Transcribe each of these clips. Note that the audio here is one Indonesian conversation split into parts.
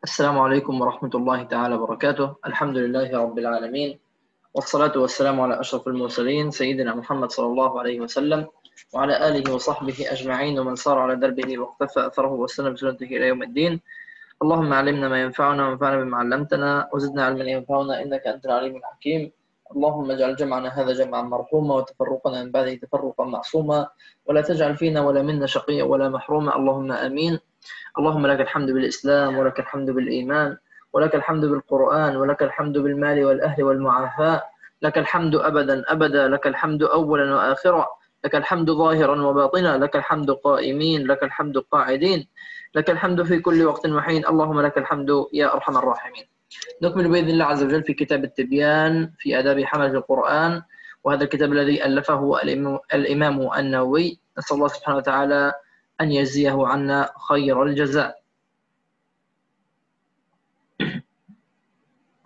السلام عليكم ورحمة الله تعالى وبركاته. الحمد لله رب العالمين، والصلاة والسلام على أشرف المرسلين سيدنا محمد صلى الله عليه وسلم وعلى آله وصحبه أجمعين ومن سار على دربه واقتفى أثره واستنى بسنته إلى يوم الدين. اللهم علمنا ما ينفعنا وانفعنا بما علمتنا وزدنا علما ينفعنا إنك أنت العليم الحكيم. اللهم اجعل جمعنا هذا جمعا مرحوما وتفرقنا من بعده تفرقا معصوما ولا تجعل فينا ولا منا شقيا ولا محروما، اللهم آمين. اللهم لك الحمد بالإسلام ولك الحمد بالإيمان ولك الحمد بالقرآن ولك الحمد بالمال والأهل والمعافاة، لك الحمد أبدا أبدا، لك الحمد أولا وآخرا، لك الحمد ظاهرا وباطنا، لك الحمد قائمين، لك الحمد قاعدين، لك الحمد في كل وقت وحين، اللهم لك الحمد يا أرحم الراحمين. نكمل بإذن الله عز وجل في كتاب التبيان في آداب حملة القرآن، وهذا الكتاب الذي ألفه الإمام النووي، نسأل الله سبحانه وتعالى أن يجزيه عنا خير الجزاء.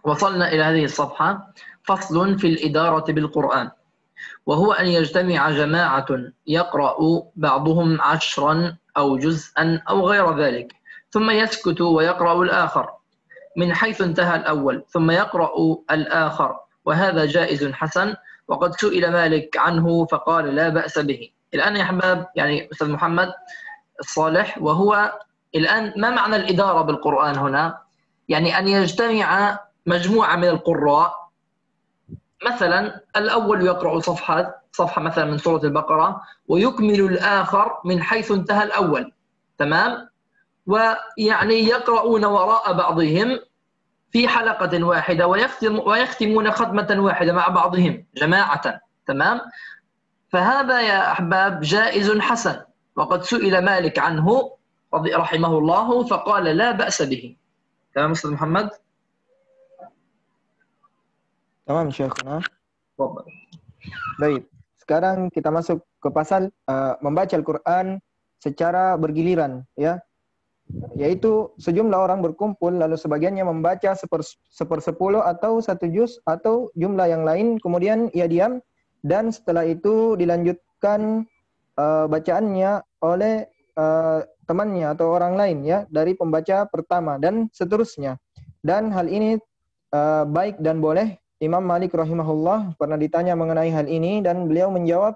وصلنا إلى هذه الصفحة: فصل في الإدارة بالقرآن، وهو أن يجتمع جماعة يقرأ بعضهم 10 أو جزءا أو غير ذلك، ثم يسكت ويقرأ الآخر من حيث انتهى الأول، ثم يقرأ الآخر، وهذا جائز حسن، وقد سئل مالك عنه فقال لا بأس به. الآن يا أحباب، يعني أستاذ محمد الصالح، وهو الآن ما معنى الإدارة بالقرآن هنا؟ يعني أن يجتمع مجموعة من القراء، مثلا الأول يقرأ صفحة مثلا من سورة البقرة ويكمل الآخر من حيث انتهى الأول، تمام؟ ويعني يقرؤون وراء بعضهم في حلقة واحدة ويختمون ختمة واحدة مع بعضهم جماعة، تمام؟ فهذا يا أحباب جائز حسن، وقد سئل مالك عنه رحمه الله فقال لا بأس به. تمام أستاذ محمد؟ Tamam Syekhuna. تفضل. Baik, sekarang kita masuk ke pasal membaca Al-Quran secara bergiliran, ya. Yaitu sejumlah orang berkumpul lalu sebagiannya membaca sepersepuluh atau 1 juz atau jumlah yang lain, kemudian ia diam dan setelah itu dilanjutkan bacaannya oleh temannya atau orang lain, ya, dari pembaca pertama dan seterusnya. Dan hal ini baik dan boleh. Imam Malik rahimahullah pernah ditanya mengenai hal ini dan beliau menjawab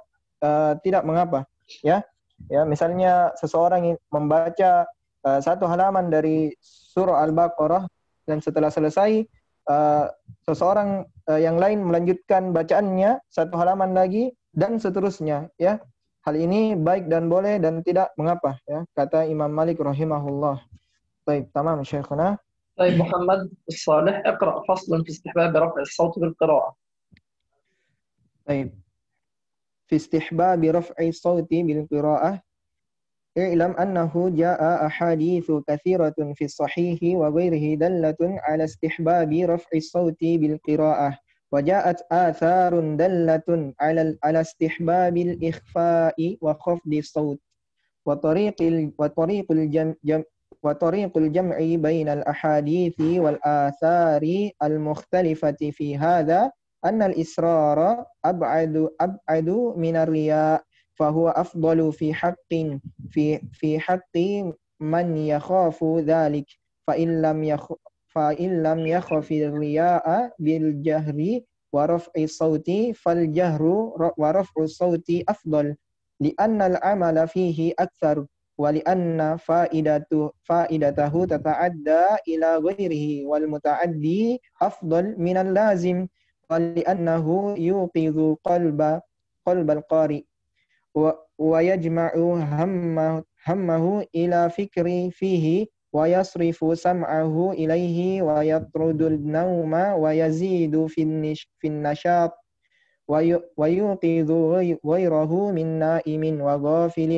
tidak mengapa, ya. Ya, misalnya seseorang membaca 1 halaman dari surah Al-Baqarah dan setelah selesai seseorang yang lain melanjutkan bacaannya 1 halaman lagi dan seterusnya, ya. Hal ini baik dan boleh dan tidak mengapa, ya, kata Imam Malik rahimahullah. Baik, tamam Syekhuna. طيب محمد الصالح، اقرأ فصلا في استحباب رفع الصوت بالقراءة. طيب، في استحباب رفع الصوت بالقراءة اعلم أنه جاء أحاديث كثيرة في الصحيح وغيره دلة على استحباب رفع الصوت بالقراءة، وجاءت آثار دلة على استحباب الإخفاء وخفض الصوت، وطريق الجمع بين الأحاديث والآثار المختلفة في هذا أن الإصرار أبعد من الرياء، فهو أفضل في حق من يخاف ذلك، فإن لم يخف الرياء بالجهر ورفع الصوت فالجهر ورفع الصوت أفضل، لأن العمل فيه أكثر، ولأن فائدته تتعدى إلى غيره، والمتعدي أفضل من اللازم، ولأنه يوقظ قلب القارئ ويجمع همه إلى فكر فيه، ويصرف سمعه إليه، ويطرد النوم، ويزيد في النشاط، ويوقظ غيره من نائم وغافل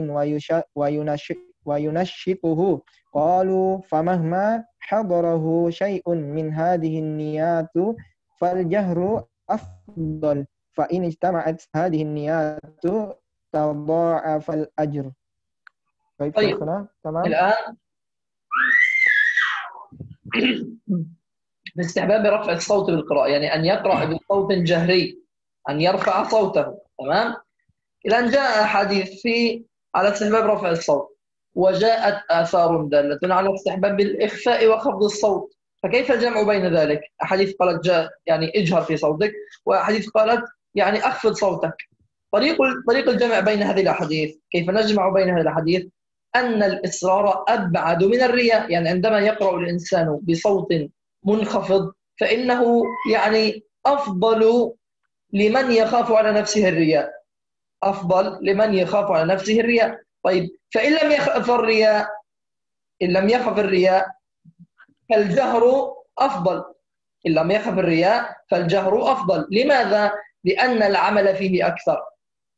وينشطه. قالوا فمهما حضره شيء من هذه النيات فالجهر أفضل، فإن اجتمعت هذه النيات تضاعف الأجر. طيب تمام. الآن باستحباب رفع الصوت بالقراءة، يعني أن يقرأ بصوت جهري، أن يرفع صوته، تمام؟ الآن جاء حديث على استحباب رفع الصوت، وجاءت آثار دالة على استحباب الإخفاء وخفض الصوت، فكيف الجمع بين ذلك؟ أحاديث قالت جاء يعني اجهر في صوتك، وأحاديث قالت يعني أخفض صوتك. طريق الجمع بين هذه الأحاديث، كيف نجمع بين هذه الأحاديث؟ أن الإصرار أبعد من الرياء، يعني عندما يقرأ الإنسان بصوت منخفض فإنه يعني أفضل لمن يخاف على نفسه الرياء، أفضل لمن يخاف على نفسه الرياء. طيب فإن لم يخف الرياء، إن لم يخف الرياء فالجهر أفضل، إن لم يخف الرياء فالجهر أفضل. لماذا؟ لأن العمل فيه أكثر،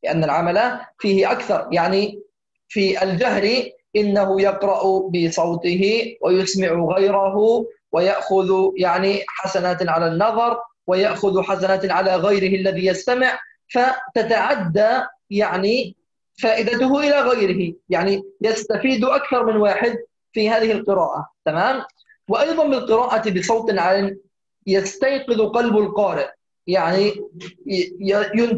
لأن العمل فيه أكثر، يعني في الجهر إنه يقرأ بصوته ويسمع غيره ويأخذ يعني حسنات على النظر ويأخذ حسنات على غيره الذي يستمع، فتتعدى يعني فائدته إلى غيره، يعني يستفيد أكثر من واحد في هذه القراءة. تمام. وأيضا بالقراءة بصوت عال يستيقظ قلب القارئ، يعني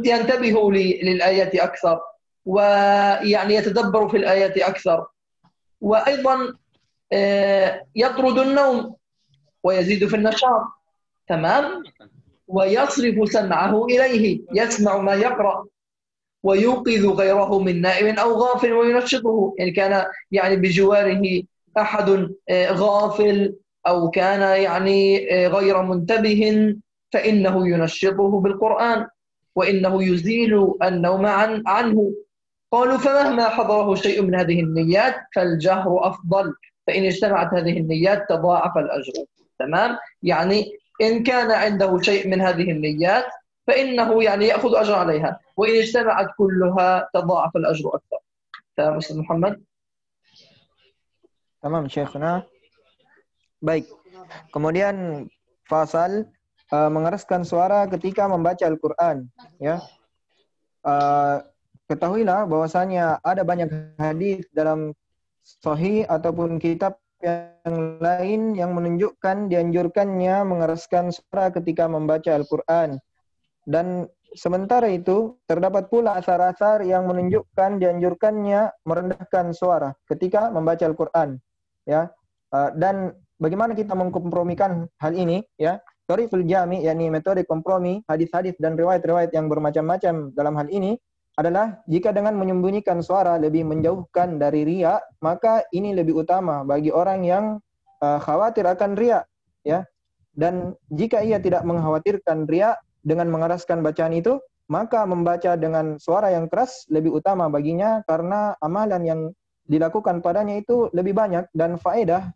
ينتبه للآيات أكثر، ويعني يتدبر في الآيات أكثر، وأيضا يطرد النوم ويزيد في النشاط. تمام. ويصرف سمعه إليه، يسمع ما يقرأ ويوقظ غيره من نائم أو غافل وينشطه، يعني كان يعني بجواره أحد غافل أو كان يعني غير منتبه فإنه ينشطه بالقرآن وإنه يزيل النوم عنه. قالوا فمهما حضره شيء من هذه النيات فالجهر أفضل، فإن اجتمعت هذه النيات تضاعف الأجر. تمام. يعني إن كان عنده شيء من هذه النيات فإنه يعني يأخذ أجر عليها، وإن اجتمعت كلها تضاعف الأجر أكثر. تمام أستاذ محمد؟ Tamam, Syekhna. Baik. Kemudian fasal mengeraskan suara ketika membaca Al-Qur'an, ya. Ketahuilah bahwasanya ada banyak hadis dalam sahih ataupun kitab yang lain yang menunjukkan dianjurkannya mengeraskan suara ketika membaca Al-Qur'an. Dan sementara itu terdapat pula asar-asar yang menunjukkan dianjurkannya merendahkan suara ketika membaca Al-Qur'an, ya. Dan bagaimana kita mengkompromikan hal ini, ya? Thariqul jami', yakni metode kompromi hadis-hadis dan riwayat-riwayat yang bermacam-macam dalam hal ini adalah jika dengan menyembunyikan suara lebih menjauhkan dari riya, maka ini lebih utama bagi orang yang khawatir akan riya, ya. Dan jika ia tidak mengkhawatirkan riya dengan mengeraskan bacaan itu, maka membaca dengan suara yang keras lebih utama baginya karena amalan yang dilakukan padanya itu lebih banyak dan faedah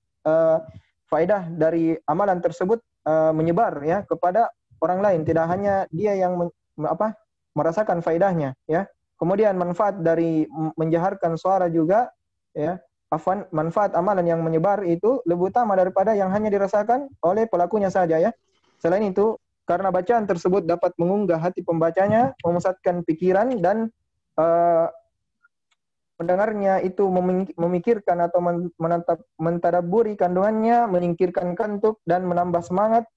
dari amalan tersebut menyebar, ya, kepada orang lain, tidak hanya dia yang merasakan faedahnya, ya. Kemudian manfaat dari menjaharkan suara juga, ya, manfaat amalan yang menyebar itu lebih utama daripada yang hanya dirasakan oleh pelakunya saja, ya. Selain itu, karena bacaan tersebut dapat mengunggah hati pembacanya, memusatkan pikiran, dan pendengarnya itu memikirkan atau mentadabburi kandungannya, menyingkirkan kantuk dan menambah semangat,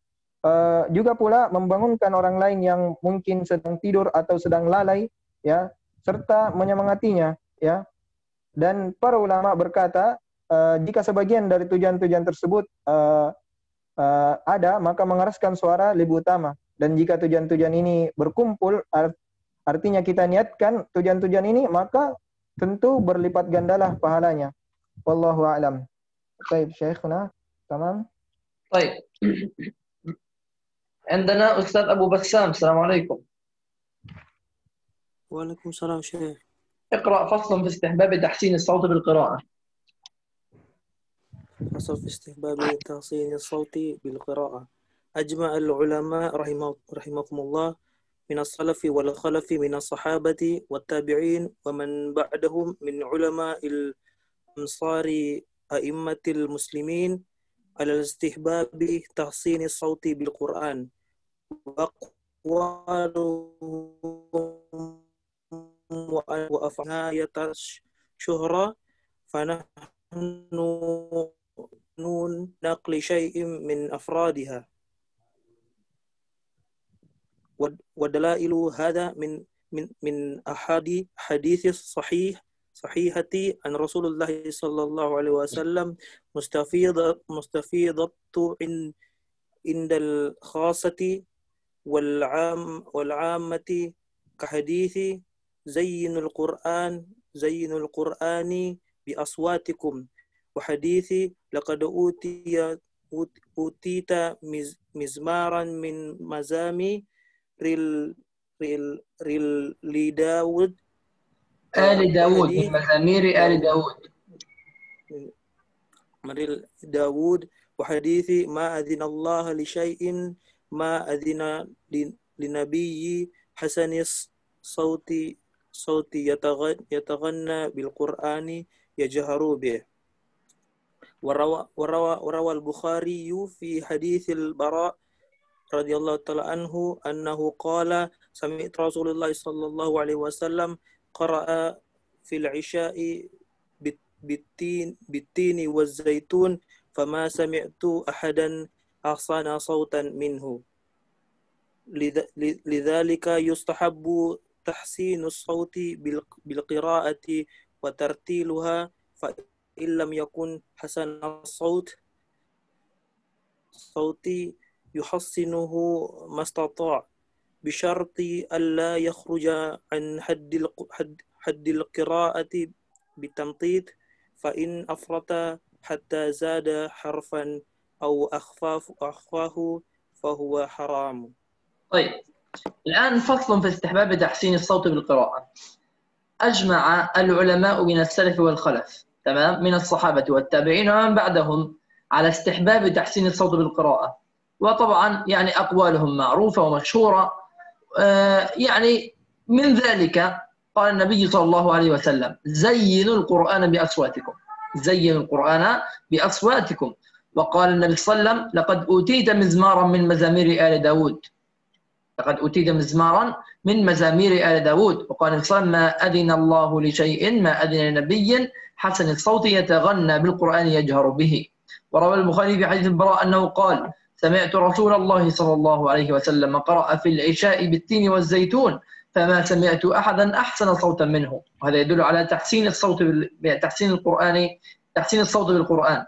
juga pula membangunkan orang lain yang mungkin sedang tidur atau sedang lalai, ya, serta menyemangatinya, ya. Dan para ulama berkata, jika sebagian dari tujuan-tujuan tersebut ada, maka mengeraskan suara lebih utama. Dan jika tujuan-tujuan ini berkumpul, artinya kita niatkan tujuan-tujuan ini, maka tentu berlipat gandalah pahalanya. Wallahu a'lam. Baik, Syekhna. Tamam. طيب. عندنا أستاذ أبو بسام. السلام عليكم. وعليكم السلام شيخ. اقرأ فصل في استحباب تحسين الصوت بالقراءة. فصل في استحباب تحسين الصوت بالقراءة. أجمع العلماء رحمكم الله من السلف والخلف من الصحابة والتابعين ومن بعدهم من علماء الأمصار أئمة المسلمين على الاستحباب تحسين الصوت بالقرآن، وأقوالهم وأفعالها شهرة، فنحن نقل شيء من أفرادها، ودلائل هذا من أحاديث الصحيح صحيحة عن رسول الله صلى الله عليه وسلم مستفيضة عند الخاصة والعامة كحديث زين القرآن بأصواتكم، وحديث لقد أوتيت مزمارا من مزامير لداود آل داود، من وحديث مزامير آل داود. داود وحديث ما أذن الله لشيء ما أذن لنبي حسن صوت يتغنى بالقرآن يجهر به. وروى البخاري في حديث البراء رضي الله تعالى عنه أنه قال سمعت رسول الله صلى الله عليه وسلم قرأ في العشاء بالتين والزيتون فما سمعت أحدا أحسن صوتا منه. لذلك يستحب تحسين الصوت بالقراءة وترتيلها، فإن لم يكن حسن الصوت يحسنه ما استطاع بشرط ألا يخرج عن حد القراءة بالتمطيط، فإن أفرط حتى زاد حرفا أو أخفاه فهو حرام. طيب، الآن فصل في استحباب تحسين الصوت بالقراءة. أجمع العلماء من السلف والخلف، تمام، من الصحابة والتابعين ومن بعدهم على استحباب تحسين الصوت بالقراءة. وطبعا يعني أقوالهم معروفة ومشهورة. يعني من ذلك قال النبي صلى الله عليه وسلم: زينوا القرآن بأصواتكم، زينوا القرآن بأصواتكم. وقال النبي صلى الله عليه وسلم: لقد أوتيت مزمارا من مزامير آل داود، لقد أوتيت مزمارا من مزامير آل داود. وقال النبي صلى الله عليه وسلم: ما أذن الله لشيء ما أذن لنبي حسن الصوت يتغنى بالقرآن يجهر به. وروى البخاري في حديث البراء أنه قال: سمعت رسول الله صلى الله عليه وسلم قرأ في العشاء بالتين والزيتون فما سمعت أحدا أحسن صوتا منه. وهذا يدل على تحسين الصوت تحسين الصوت بالقرآن.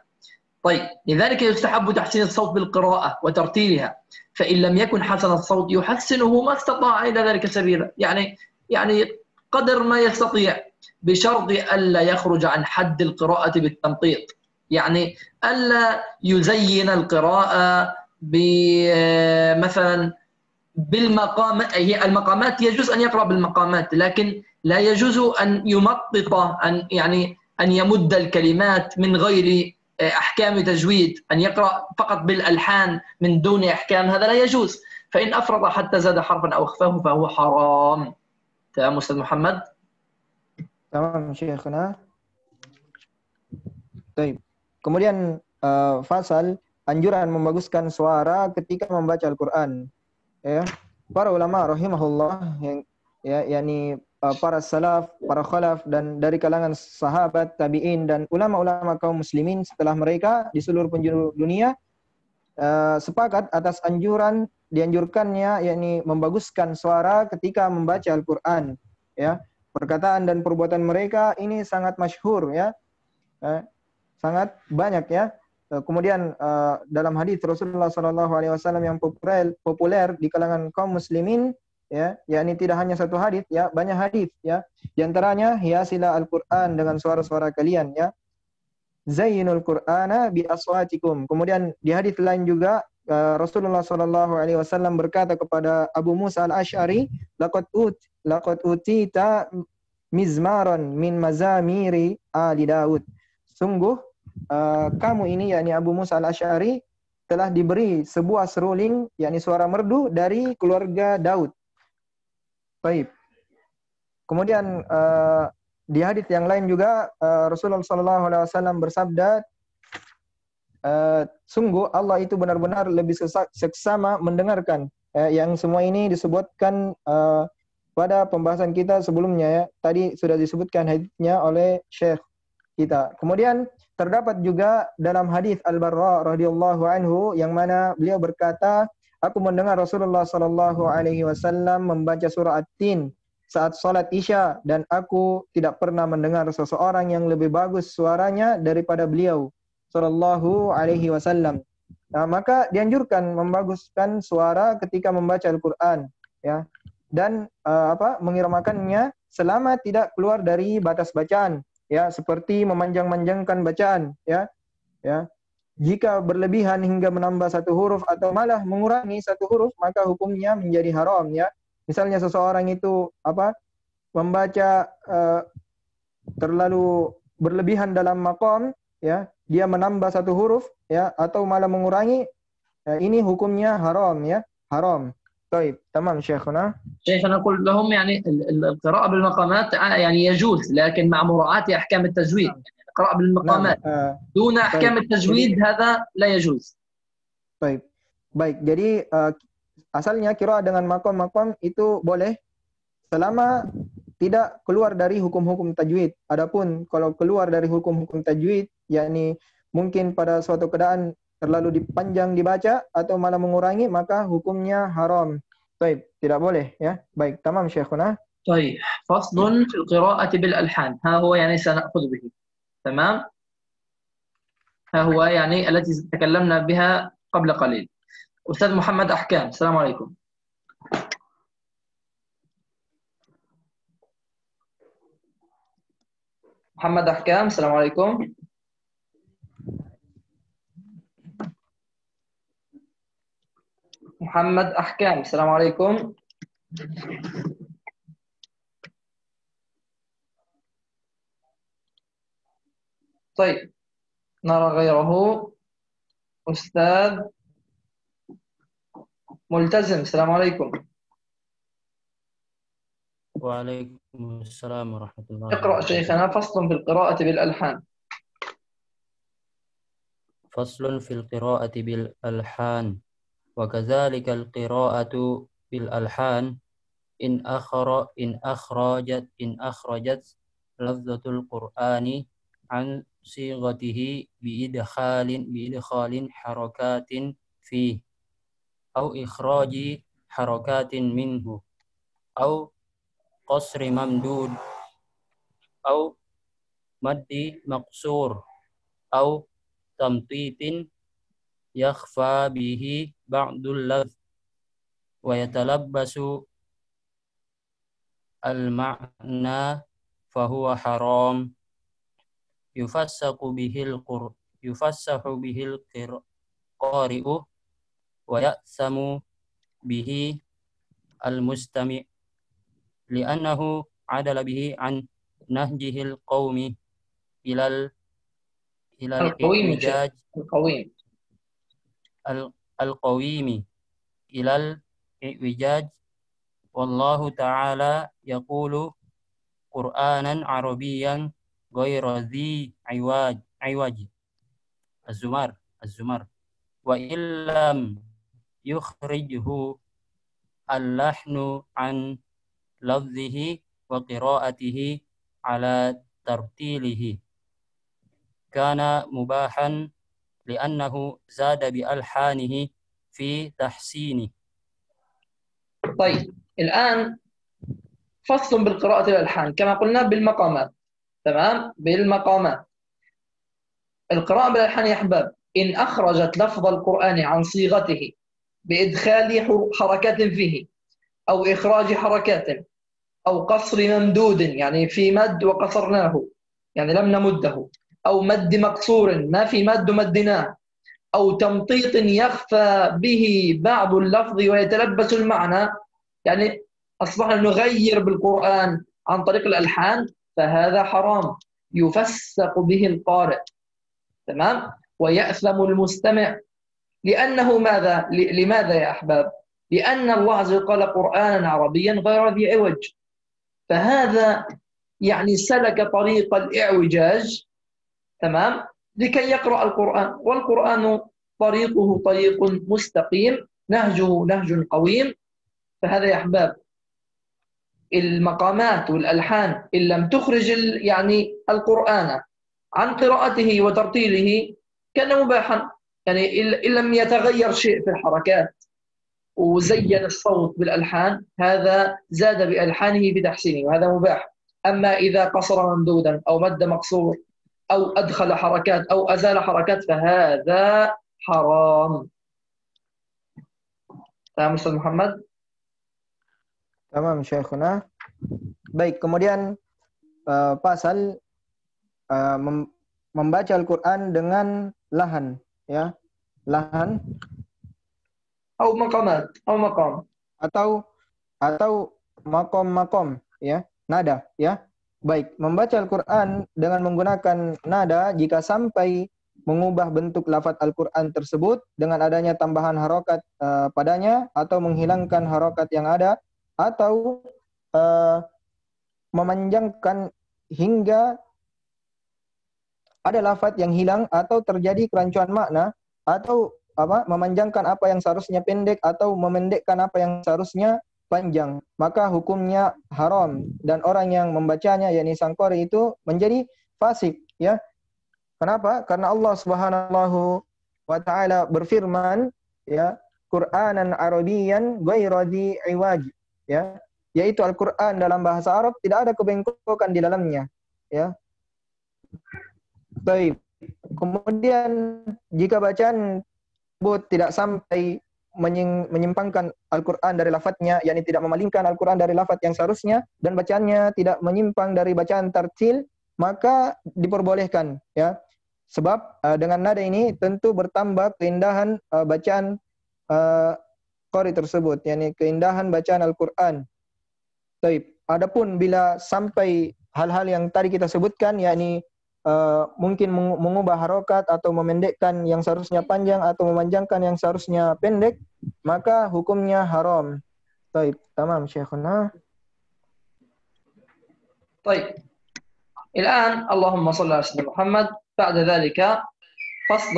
طيب، لذلك يستحب تحسين الصوت بالقراءة وترتيلها، فإن لم يكن حسن الصوت يحسنه ما استطاع إلى ذلك سبيلا، يعني قدر ما يستطيع، بشرط ألا يخرج عن حد القراءة بالتمطيط، يعني ألا يزين القراءة مثلا بالمقامات. هي المقامات يجوز أن يقرأ بالمقامات، لكن لا يجوز أن يمطط، أن يمد الكلمات من غير أحكام تجويد، أن يقرأ فقط بالألحان من دون أحكام، هذا لا يجوز. فإن أفرط حتى زاد حرفا أو أخفاه فهو حرام. تمام أستاذ محمد؟ تمام Syekhna. Baik. Kemudian fasal anjuran membaguskan suara ketika membaca Al-Qur'an. Ya. Para ulama rahimahullah yang yakni para salaf, para khalaf dan dari kalangan sahabat, tabi'in dan ulama-ulama kaum muslimin setelah mereka di seluruh penjuru dunia sepakat atas dianjurkannya yakni membaguskan suara ketika membaca Al-Qur'an, ya. Perkataan dan perbuatan mereka ini sangat masyhur, ya. Sangat banyak, ya. Kemudian dalam hadis Rasulullah SAW yang populer di kalangan kaum muslimin, ya, yakni tidak hanya satu hadis, ya, banyak hadis, ya. Di antaranya hiasilah Al-Qur'an dengan suara-suara kalian, ya. Zayyinul Qur'ana bi aswatikum. Kemudian di hadis lain juga Rasulullah SAW berkata kepada Abu Musa al-Asy'ari, laqad utita mizmaran min mazamiri ali Daud. Sungguh kamu ini, yakni Abu Musa al-Asy'ari, telah diberi sebuah seruling, yakni suara merdu dari keluarga Daud. Baik. Kemudian di hadis yang lain juga Rasulullah SAW bersabda, sungguh Allah itu benar-benar lebih seksama mendengarkan. Yang semua ini disebutkan pada pembahasan kita sebelumnya, ya. Tadi sudah disebutkan hadisnya oleh Syekh kita. Kemudian terdapat juga dalam hadis Al-Barra radhiyallahu anhu yang mana beliau berkata, aku mendengar Rasulullah SAW membaca surah At-Tin saat salat Isya dan aku tidak pernah mendengar seseorang yang lebih bagus suaranya daripada beliau sallallahu alaihi wasallam. Nah, maka dianjurkan membaguskan suara ketika membaca Al-Qur'an, ya. Dan mengiramakannya selama tidak keluar dari batas bacaan, ya, seperti memanjang-manjangkan bacaan, ya. Ya. Jika berlebihan hingga menambah satu huruf atau malah mengurangi satu huruf, maka hukumnya menjadi haram, ya. Misalnya seseorang itu membaca terlalu berlebihan dalam maqam, ya, dia menambah satu huruf, ya, atau malah mengurangi, ini hukumnya haram, ya, haram. طيب تمام شيخنا. شيخنا نقول لهم يعني القراءة بالمقامات يعني يجوز لكن مع مراعاة أحكام التجويد. القراءة بالمقامات دون أحكام التجويد هذا لا يجوز. طيب. Baik, jadi asalnya qiraah dengan maqam-maqam itu boleh selama tidak keluar dari hukum-hukum tajwid. Adapun kalau keluar dari hukum-hukum tajwid, yakni mungkin pada suatu keadaan terlalu dipanjang dibaca atau malah mengurangi, maka hukumnya haram. Baik, tidak boleh, ya. Baik, tamam Syekhuna. طيب فصل في القراءة بالألحان ها هو يعني سنأخذ به تمام. ها هو يعني التي تكلمنا بها قبل قليل. أستاذ محمد أحكام، السلام عليكم. محمد أحكام، السلام عليكم. محمد أحكام، السلام عليكم. طيب نرى غيره. أستاذ ملتزم، السلام عليكم. وعليكم السلام ورحمة الله. اقرأ شيخنا فصل في القراءة بالألحان. فصل في القراءة بالألحان. وكذلك القراءة بالألحان إن أخرجت لفظة القرآن عن صيغته بإدخال حركات فيه أو إخراج حركات منه أو قصر ممدود أو مد مقصور أو تمطيط يخفى به بعض اللفظ ويتلبس المعنى فهو حرام يفسق به القارئ ويأثم به المستمع لأنه عدل به عن نهجه القوم إلى الإعوجاج القويم إلى الإعوجاج. والله تعالى يقول قرآنا عربيا غير ذي عوج الزمر وإن لم يخرجه اللحن عن لفظه وقراءته على ترتيله كان مباحا لأنه زاد بألحانه في تحسينه. طيب الآن فصل بالقراءة بالألحان كما قلنا بالمقامات. تمام، بالمقامات. القراءة بالألحان يا أحباب إن أخرجت لفظ القرآن عن صيغته بإدخال حركات فيه أو إخراج حركات أو قصر ممدود يعني في مد وقصرناه يعني لم نمده أو مد مقصور ما في مد مدناه أو تمطيط يخفى به بعض اللفظ ويتلبس المعنى يعني أصبحنا نغير بالقرآن عن طريق الألحان فهذا حرام يفسق به القارئ. تمام، ويأثم المستمع لأنه ماذا؟ لماذا يا أحباب؟ لأن الله عز وجل قال قرآنا عربيا غير ذي عوج، فهذا يعني سلك طريق الإعوجاج تمام لكي يقرأ القرآن، والقرآن طريقه طريق مستقيم نهجه نهج قويم. فهذا يا أحباب المقامات والألحان إن لم تخرج يعني القرآن عن قراءته وترتيله كان مباحا يعني إن لم يتغير شيء في الحركات وزين الصوت بالألحان هذا زاد بألحانه بتحسينه وهذا مباح. أما إذا قصر ممدودا أو مد مقصور أو أدخل حركات أو أزال حركات فهذا حرام. تمام أستاذ محمد؟ Tamam Syekhuna. Baik, kemudian pasal membaca Al-Quran dengan lahan, ya, lahan أو مقامات أو مقام atau makom, ya, nada, ya. Baik, membaca Al-Quran dengan menggunakan nada jika sampai mengubah bentuk lafaz Al-Quran tersebut dengan adanya tambahan harokat padanya atau menghilangkan harokat yang ada atau memanjangkan hingga ada lafaz yang hilang atau terjadi kerancuan makna atau memanjangkan apa yang seharusnya pendek atau memendekkan apa yang seharusnya panjang, maka hukumnya haram dan orang yang membacanya yakni sang qari itu menjadi fasik, ya. Kenapa? Karena Allah Subhanahu wa taala berfirman, ya, Qur'anan Arabiyyan ghairu dhi iwaj, ya, yaitu Al-Qur'an dalam bahasa Arab tidak ada kebengkokan di dalamnya, ya. Baik. Kemudian jika bacaan tersebut tidak sampai menyimpangkan Al-Quran dari lafadznya, yakni tidak memalingkan Al-Quran dari lafadz yang seharusnya, dan bacaannya tidak menyimpang dari bacaan tartil, maka diperbolehkan, ya. Sebab dengan nada ini tentu bertambah keindahan bacaan qari tersebut, yakni keindahan bacaan Al-Quran. Baik. Adapun bila sampai hal-hal yang tadi kita sebutkan, yakni mungkin mengubah harokat atau memendekkan yang seharusnya panjang atau memanjangkan yang seharusnya pendek, maka hukumnya haram. Baik, tamam Syekhuna. طيب الآن اللهم صل على سيدنا محمد. بعد ذلك فصل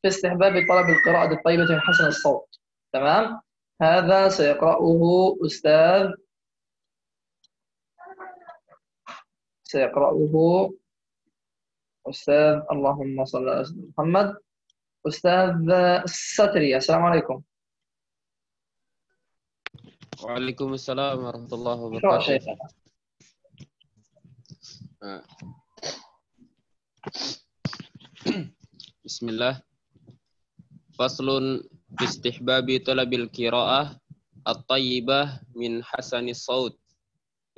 في استحباب طلب القراءة الطيبة من حسن الصوت. تمام. هذا سيقرأه أستاذ اللهم صل على سيدنا محمد أستاذ الستري. السلام عليكم. وعليكم السلام ورحمة الله شكرا وبركاته. شيخ. بسم الله. فصل في استحباب طلب القراءة الطيبة من حسن الصوت.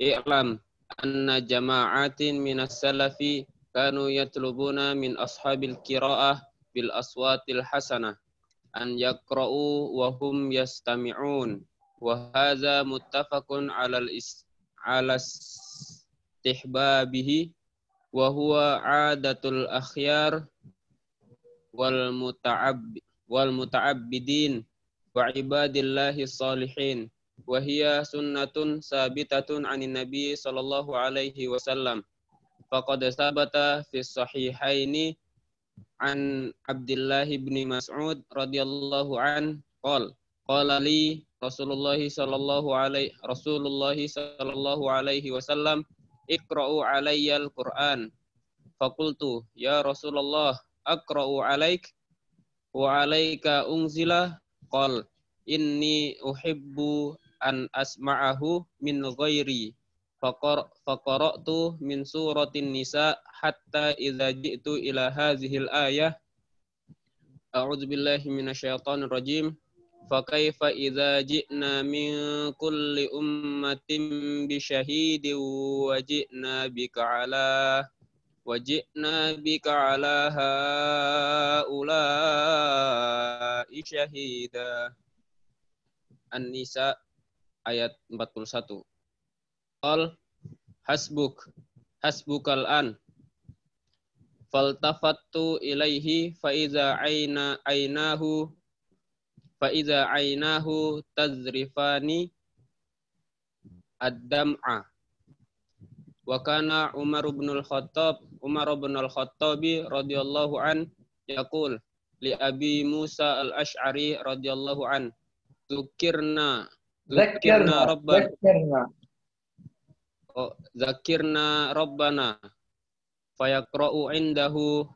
اعلم أن جماعات من السلف كانوا يطلبون من أصحاب القراءة بالأصوات الحسنة أن يقرأوا وهم يستمعون، وهذا متفق على استحبابه، وهو عادة الأخيار والمتعبدين وعباد الله الصالحين، وهي سنة ثابتة عن النبي صلى الله عليه وسلم. فقد ثبت في الصحيحين عن عبد الله بن مسعود رضي الله عنه قال لي رسول الله صلى الله عليه وسلم اقرأوا علي القرآن. فقلت يا رسول الله أقرأ عليك وعليك أنزل؟ قال إني أحب أن أسمعه من غيري. فقرأت من سورة النساء حتى إذا جئت إلى هذه الآية أعوذ بالله من الشيطان الرجيم فكيف إذا جئنا من كل أمة بشهيد وجئنا بك على هؤلاء شهيدا. An-Nisa ayat 41. Qal hasbukal an. Faltafattu ilaihi faiza ainahu tazrifani ad-dam'a. Wa kana Umar bin al-Khattabi radhiyallahu an yaqul li Abi Musa al-Asy'ari radhiyallahu an Zakirna Rabbana fayaqra'u indahu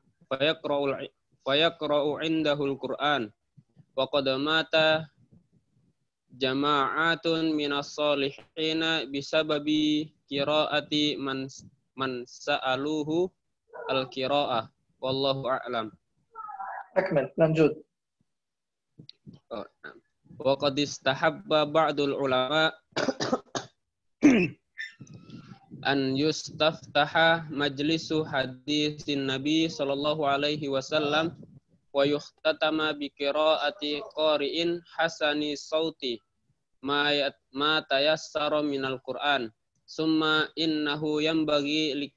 al-Qur'an wa qad mata jama'atun minas salihina bisababi qiraati man sa'aluhu al-qira'ah. Wallahu a'lam. أكمل موجود. Wa qad istahabba ba'dul ulama an yustaftaha majlisu hadisin Nabi sallallahu alaihi wasallam wa yukhtatama bi qiraati qari'in hasani sauti ma tayassara minal Qur'an. Summa innahu yanbaghi lil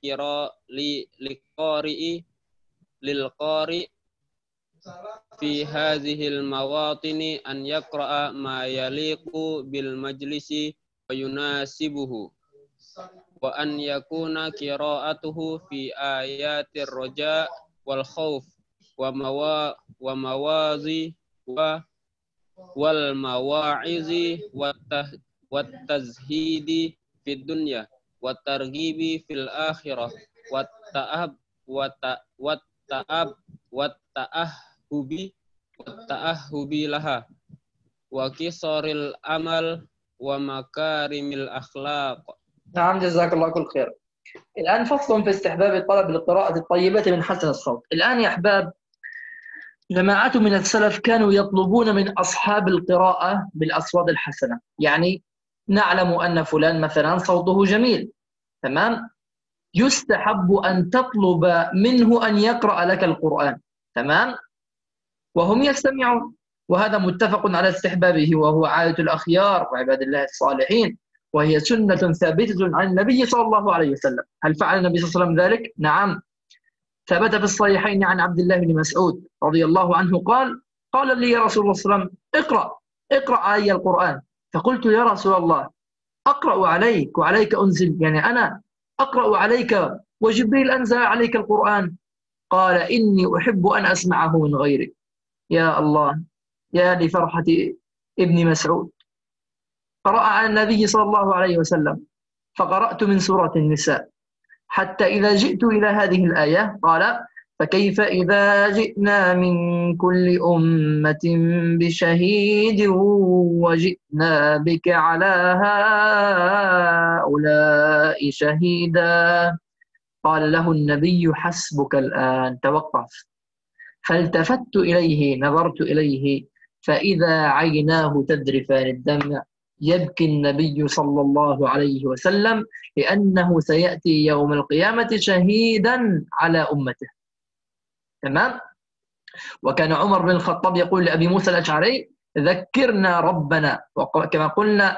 qari fi hadhil mawatini an yaqra'a ma yaliqu bil majlisi wa yunasibuhu wa an yakuna qira'atuhu fi ayatir raja wal khauf wa mawazi wal mawa'izi wat tazhidi fid dunya wat targhibi fil akhirah wat ta'ahhubi laha wa qisaril amal wa makarimil akhlaq. نعم جزاك الله كل خير. الآن فصل في استحباب طلب القراءة الطيبة من حسن الصوت. الآن يا أحباب، جماعة من السلف كانوا يطلبون من أصحاب القراءة بالأصوات الحسنة. يعني نعلم أن فلان مثلا صوته جميل، تمام؟ يستحب أن تطلب منه أن يقرأ لك القرآن، تمام؟ وهم يستمعون، وهذا متفق على استحبابه، وهو عادة الأخيار وعباد الله الصالحين، وهي سنة ثابتة عن النبي صلى الله عليه وسلم. هل فعل النبي صلى الله عليه وسلم ذلك؟ نعم، ثبت في الصحيحين عن عبد الله بن مسعود رضي الله عنه قال لي يا رسول الله صلى الله عليه وسلم اقرأ علي القرآن. فقلت يا رسول الله أقرأ عليك وعليك أنزل، يعني أنا أقرأ عليك وجبريل أنزل عليك القرآن؟ قال إني أحب أن أسمعه من غيري. يا الله، يا لفرحة ابن مسعود. قرأ على النبي صلى الله عليه وسلم، فقرأت من سورة النساء حتى إذا جئت إلى هذه الآية قال فكيف إذا جئنا من كل أمة بشهيد وجئنا بك على هؤلاء شهيدا. قال له النبي حسبك الآن، توقف. فالتفت إليه، نظرت إليه، فإذا عيناه تذرفان الدمع، يبكي النبي صلى الله عليه وسلم لأنه سيأتي يوم القيامة شهيدا على أمته، تمام؟ وكان عمر بن الخطاب يقول لأبي موسى الأشعري ذكرنا ربنا، وكما قلنا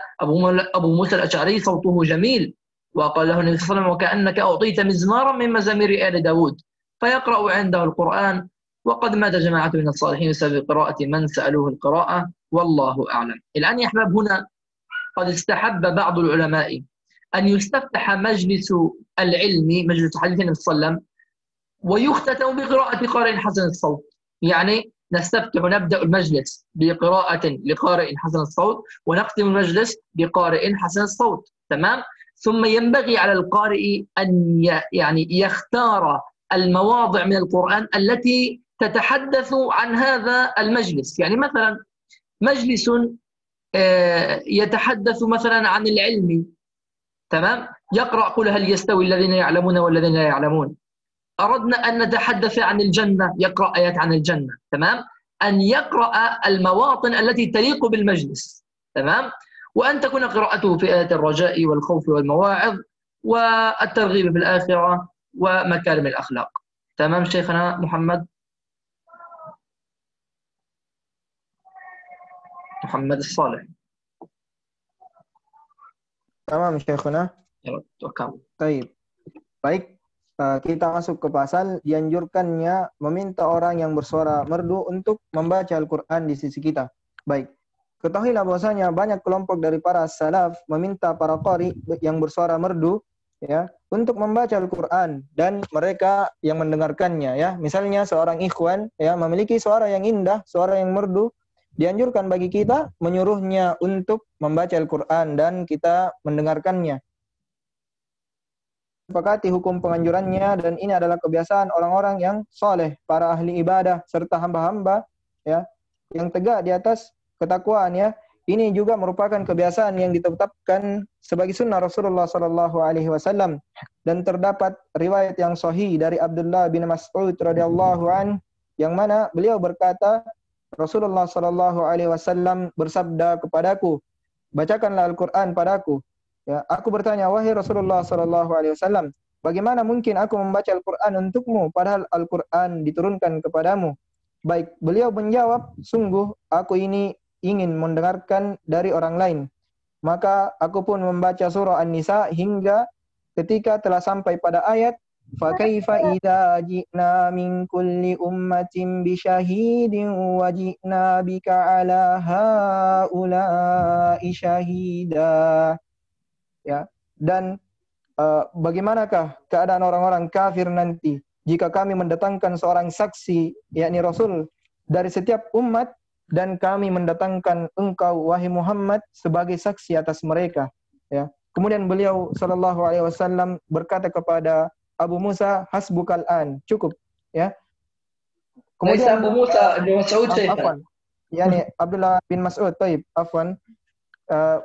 أبو موسى الأشعري صوته جميل، وقال له النبي صلى الله عليه وسلم وكأنك أعطيت مزمارا من مزامير آل داود، فيقرأ عنده القرآن. وقد مات جماعة من الصالحين بسبب قراءة من سألوه القراءة، والله أعلم. الآن يا أحباب، هنا قد استحب بعض العلماء أن يستفتح مجلس العلم، مجلس حديث النبي صلى الله عليه وسلم، ويختتم بقراءة قارئ حسن الصوت. يعني نبدأ المجلس بقراءة لقارئ حسن الصوت، ونختم المجلس بقارئ حسن الصوت، تمام؟ ثم ينبغي على القارئ أن يعني يختار المواضع من القرآن التي تتحدث عن هذا المجلس. يعني مثلا مجلس يتحدث مثلا عن العلم، تمام؟ يقرأ قل هل يستوي الذين يعلمون والذين لا يعلمون. أردنا أن نتحدث عن الجنة، يقرأ آيات عن الجنة، تمام؟ أن يقرأ المواطن التي تليق بالمجلس، تمام؟ وأن تكون قراءته في آيات الرجاء والخوف والمواعظ والترغيب في الآخرة ومكارم الأخلاق. تمام شيخنا محمد الصالح. Tamam Syekhuna. Baik, kita masuk ke pasal dianjurkannya meminta orang yang bersuara merdu untuk membaca Al-Quran di sisi kita. Baik, ketahuilah bahwasanya banyak kelompok dari para salaf meminta para qari yang bersuara merdu ya untuk membaca Al-Quran dan mereka yang mendengarkannya ya. Misalnya seorang ikhwan ya memiliki suara yang indah, suara yang merdu, dianjurkan bagi kita menyuruhnya untuk membaca Al-Quran dan kita mendengarkannya. Sepakati hukum penganjurannya, dan ini adalah kebiasaan orang-orang yang soleh, para ahli ibadah serta hamba-hamba ya yang tegak di atas ketakwaan ya. ini juga merupakan kebiasaan yang ditetapkan sebagai sunnah Rasulullah sallallahu alaihi wasallam, dan terdapat riwayat yang sahih dari Abdullah bin Mas'ud radhiyallahu an yang mana beliau berkata, Rasulullah sallallahu alaihi wasallam bersabda kepadaku, bacakanlah Al-Qur'an padaku. Ya, aku bertanya, wahai Rasulullah sallallahu alaihi wasallam, bagaimana mungkin aku membaca Al-Qur'an untukmu padahal Al-Qur'an diturunkan kepadamu? Baik, beliau menjawab, sungguh aku ini ingin mendengarkan dari orang lain. Maka aku pun membaca surah An-Nisa hingga ketika telah sampai pada ayat فَكَيْفَ إِذَا جِئْنَا مِنْ كُلِّ أُمَّةٍ بِشَهِيدٍ وَجِئْنَا بِكَ عَلَى هَؤُلَاءِ شَهِيدًا. Ya, dan bagaimanakah keadaan orang-orang kafir nanti jika kami mendatangkan seorang saksi, yakni Rasul, dari setiap umat, dan kami mendatangkan engkau, wahai Muhammad, sebagai saksi atas mereka. Ya. Kemudian beliau sallallahu alaihi wasallam berkata kepada Abu Musa, hasbukal an, cukup. Ya. Kemudian Abu Musa bin Mas'ud, afwan, yakni Abdullah bin Mas'ud, taib, afwan.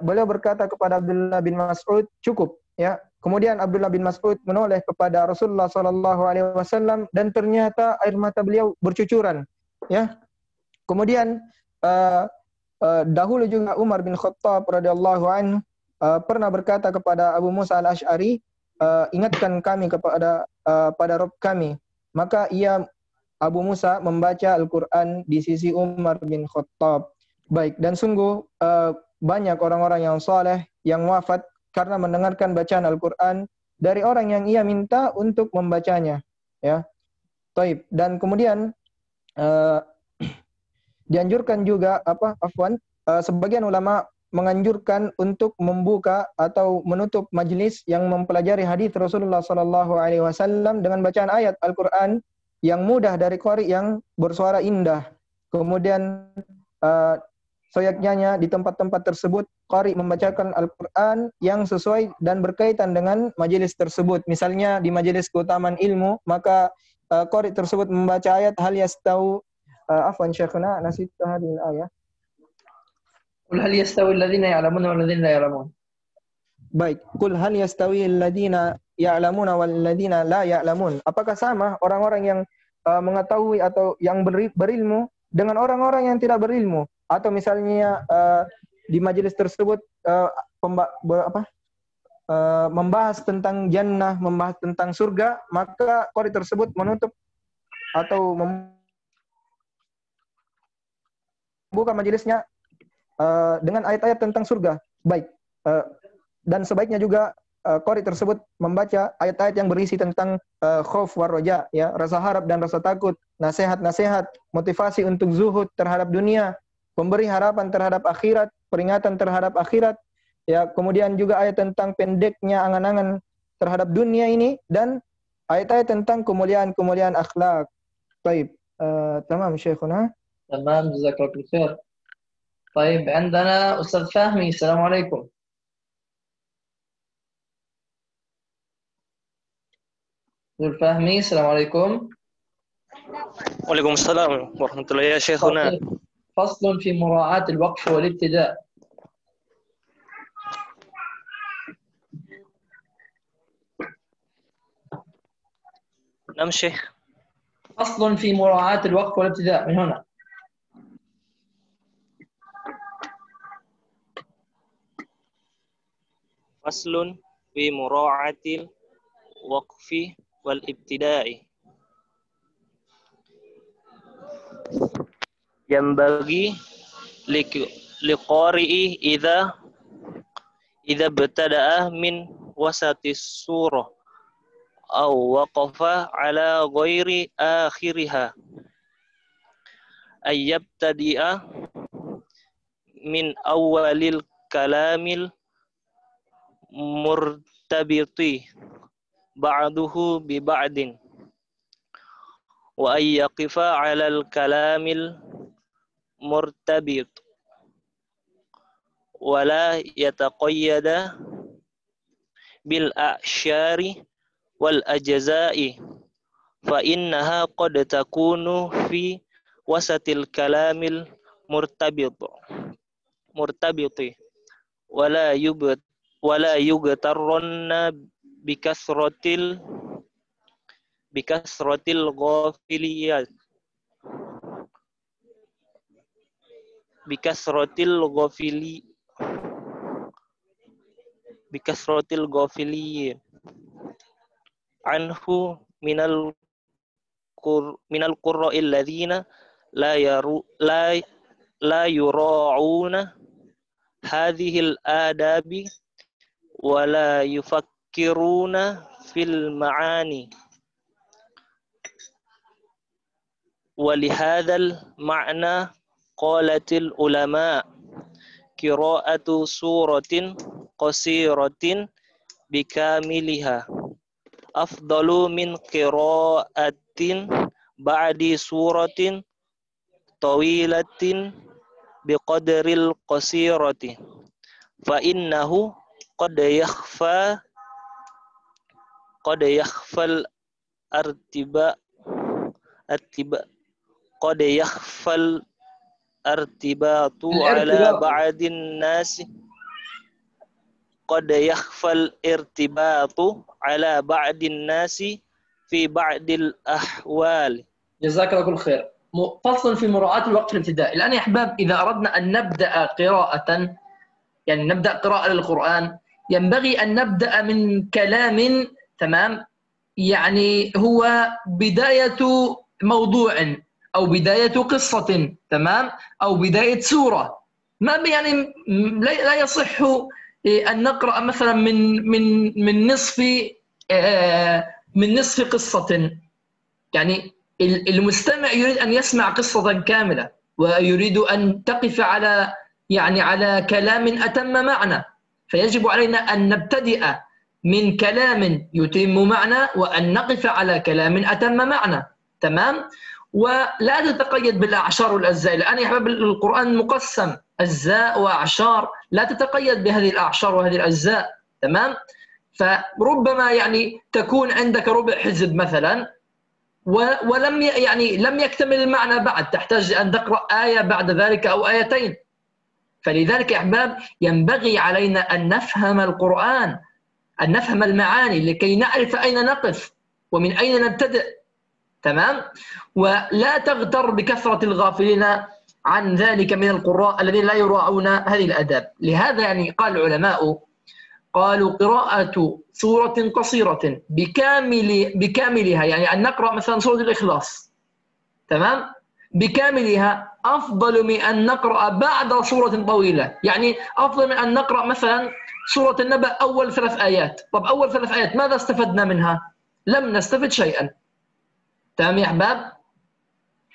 Beliau berkata kepada Abdullah bin Mas'ud, cukup. Ya. Kemudian Abdullah bin Mas'ud menoleh kepada Rasulullah sallallahu alaihi wasallam dan ternyata air mata beliau bercucuran. Ya. Kemudian dahulu juga Umar bin Khattab radhiyallahu anhu pernah berkata kepada Abu Musa al-Asy'ari, ingatkan kami kepada pada Rabb kami. Maka ia, Abu Musa, membaca Al-Quran di sisi Umar bin Khattab. Baik, dan sungguh banyak orang-orang yang saleh yang wafat karena mendengarkan bacaan Al-Quran dari orang yang ia minta untuk membacanya. Ya, taib. Dan kemudian dianjurkan juga sebagian ulama menganjurkan untuk membuka atau menutup majelis yang mempelajari hadis Rasulullah sallallahu alaihi wasallam dengan bacaan ayat Al-Qur'an yang mudah dari qari yang bersuara indah. Kemudian seyogyanya di tempat-tempat tersebut qari membacakan Al-Qur'an yang sesuai dan berkaitan dengan majelis tersebut. Misalnya di majelis keutamaan ilmu, maka qari tersebut membaca ayat hal yastau afwan syekhuna nasit hadil ayat. Qul hal yastawi alladziina ya'lamuuna wal ladziina la ya'lamuun. Baik, qul hal yastawi alladziina ya'lamuuna wal ladziina la ya'lamuun. Apakah sama orang-orang yang mengetahui atau yang berilmu dengan orang-orang yang tidak berilmu? Atau misalnya di majelis tersebut membahas tentang jannah, membahas tentang surga, maka qari tersebut menutup atau membuka majelisnya dengan ayat-ayat tentang surga. Baik, dan sebaiknya juga qari tersebut membaca ayat-ayat yang berisi tentang khauf war raja, ya, rasa harap dan rasa takut, nasihat-nasihat, motivasi untuk zuhud terhadap dunia, memberi harapan terhadap akhirat, peringatan terhadap akhirat, ya, kemudian juga ayat tentang pendeknya angan-angan terhadap dunia ini, dan ayat-ayat tentang kemuliaan-kemuliaan akhlak. Baik, tamam syekhuna. تمام جزاك الله خير. طيب عندنا أستاذ فهمي، السلام عليكم. أستاذ فهمي السلام عليكم. وعليكم السلام ورحمة الله يا شيخنا. فصل في مراعاة الوقف والابتداء. نعم شيخ. فصل في مراعاة الوقف والابتداء من هنا. فصل في مراعاة الوقف والابتداء. ينبغي لقارئ إذا ابتدأ من وسط السورة أو وقف على غير آخرها أن يبتدئ من أول الكلام المرتبط بعضه ببعض وأن يقف على الكلام المرتبط ولا يتقيد بالأعشار والأجزاء فإنها قد تكون في وسط الكلام المرتبط murtabiti wala yugtarranna bikasratil ghafiliyat bikasratil ghafili anhu minal qurra'il ladzina la yura'una hadhil adabi wa la yufakkiruna fil ma'ani wa lihadzal ma'na qalatil ulama qira'atu suratin qasiratin bikamiliha afdalu min qira'atin ba'di suratin tawilatin biqadril qasirati fa innahu qad yakhfal artibatu ala ba'din nasi fi ba'dil ahwal. جزاك الله كل خير. فصل في مراعاة الوقت الابتدائي. الآن يا أحباب إذا أردنا أن نبدأ قراءة، يعني نبدأ قراءة للقرآن، ينبغي أن نبدأ من كلام تمام، يعني هو بداية موضوع أو بداية قصة تمام، أو بداية سورة. ما يعني لا يصح أن نقرأ مثلا من نصف قصة. يعني المستمع يريد أن يسمع قصة كاملة ويريد أن تقف على كلام أتم معنى، فيجب علينا أن نبتدئ من كلام يتم معنى وأن نقف على كلام أتم معنى. تمام؟ ولا تتقيد بالأعشار والأجزاء. الآن يا حباب القرآن مقسم أجزاء وأعشار، لا تتقيد بهذه الأعشار وهذه الأجزاء. تمام؟ فربما تكون عندك ربع حزب مثلا ولم لم يكتمل المعنى بعد، تحتاج أن تقرأ آية بعد ذلك أو آيتين. فلذلك يا أحباب ينبغي علينا أن نفهم القرآن، أن نفهم المعاني لكي نعرف أين نقف ومن أين نبتدئ. تمام؟ ولا تغتر بكثرة الغافلين عن ذلك من القراء الذين لا يراعون هذه الآداب. لهذا قال العلماء، قالوا قراءة سورة قصيرة بكاملها، يعني أن نقرأ مثلا سورة الإخلاص تمام بكاملها أفضل من أن نقرأ بعد سورة طويلة. يعني أفضل من أن نقرأ مثلا سورة النبأ أول 3 آيات. طب أول 3 آيات ماذا استفدنا منها؟ لم نستفد شيئا. تمام يا أحباب؟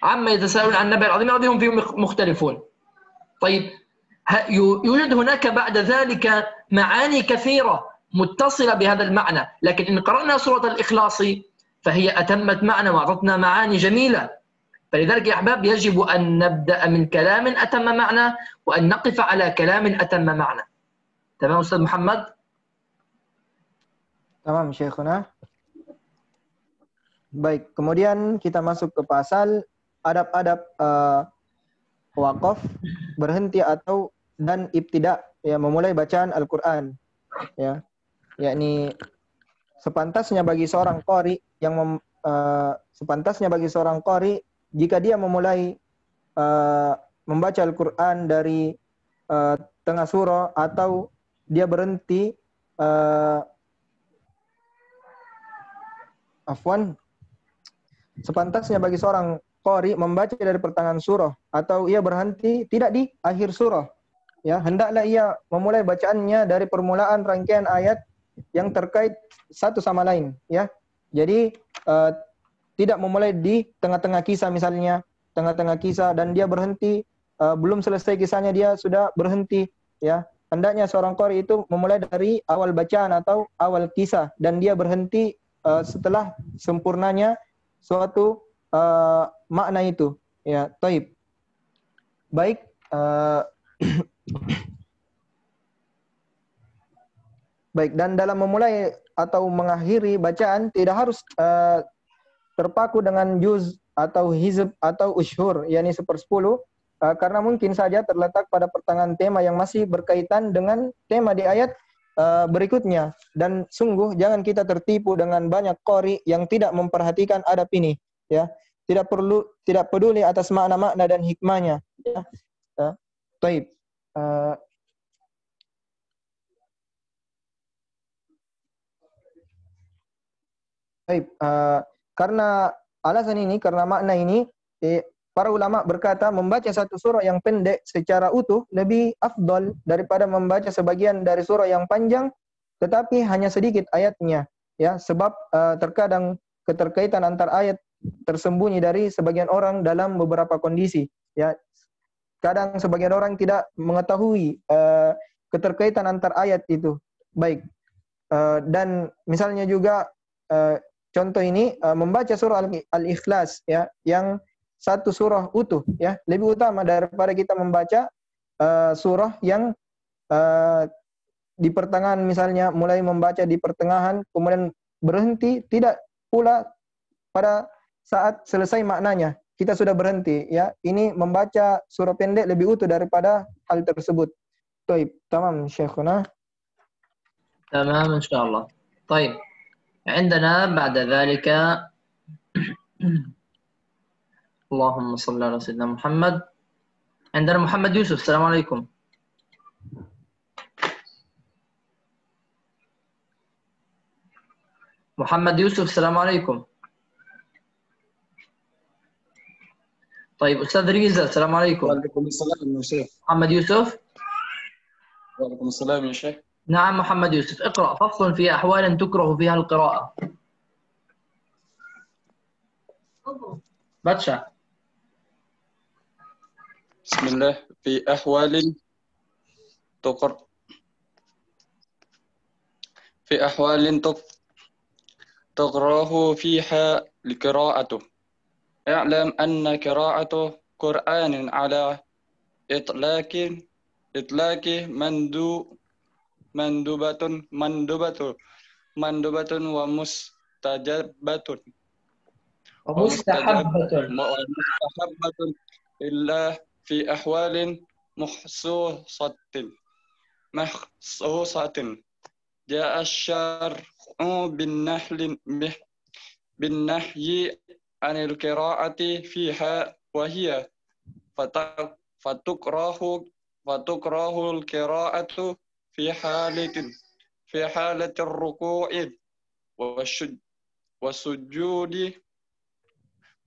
عما يتساءلون عن النبأ العظيم الذي هم فيه مختلفون. طيب يوجد هناك بعد ذلك معاني كثيرة متصلة بهذا المعنى، لكن إن قرأنا سورة الإخلاص فهي أتمت معنى وأعطتنا معاني جميلة. فلذلك يا أحباب يجب أن نبدأ من كلام أتم معنى وأن نقف على كلام أتم معنى. تمام أستاذ محمد؟ Tamam Syekhuna. Baik, kemudian kita masuk ke pasal adab-adab wakaf, berhenti atau dan ibtida, ya, memulai bacaan Al-Qur'an, ya. Yakni sepantasnya bagi seorang qari jika dia memulai membaca Al-Qur'an dari tengah surah atau dia berhenti sepantasnya bagi seorang qari membaca dari pertengahan surah atau ia berhenti tidak di akhir surah. Ya, hendaklah ia memulai bacaannya dari permulaan rangkaian ayat yang terkait satu sama lain, ya. Jadi tidak memulai di tengah-tengah kisah, misalnya tengah-tengah kisah dan dia berhenti, belum selesai kisahnya dia sudah berhenti, ya. Hendaknya seorang qari itu memulai dari awal bacaan atau awal kisah dan dia berhenti setelah sempurnanya suatu makna itu, ya. Taib. Baik, baik, dan dalam memulai atau mengakhiri bacaan tidak harus terpaku dengan juz atau hizb atau ushur, yakni 1/10, karena mungkin saja terletak pada pertengahan tema yang masih berkaitan dengan tema di ayat berikutnya. Dan sungguh jangan kita tertipu dengan banyak qori yang tidak memperhatikan adab ini, ya. Tidak peduli atas makna-makna dan hikmahnya, ya. Taib. Karena alasan ini, karena makna ini, para ulama berkata membaca satu surah yang pendek secara utuh lebih afdal daripada membaca sebagian dari surah yang panjang tetapi hanya sedikit ayatnya, ya, sebab terkadang keterkaitan antar ayat tersembunyi dari sebagian orang dalam beberapa kondisi, ya. Kadang sebagian orang tidak mengetahui keterkaitan antar ayat itu. Baik. Dan misalnya juga contoh ini membaca surah Al-Ikhlas, ya, yang satu surah utuh, ya, lebih utama daripada kita membaca surah yang di pertengahan, misalnya mulai membaca di pertengahan kemudian berhenti, tidak pula pada saat selesai maknanya kita sudah berhenti, ya. Ini membaca surah pendek lebih utuh daripada hal tersebut. Baik, tamam Syekhuna. تمام إن شاء الله. طيب عندنا بعد ذلك اللهم صل على سيدنا محمد. عندنا محمد يوسف. السلام عليكم. محمد يوسف السلام عليكم. طيب أستاذ ريزا السلام عليكم. وعليكم السلام يا شيخ. محمد يوسف. وعليكم السلام يا شيخ. نعم محمد يوسف، اقرأ. فصل في أحوال تكره فيها القراءة. باتشا. بسم الله. في أحوال تكره فيها القراءة. اعلم أن قراءة قرآن على إطلاق مندوبة ومستحبة إلا في أحوال محصوصة جاء الشرع بالنهي عن القراءة فيها، وهي فتكره القراءة في حالة الركوع والسجود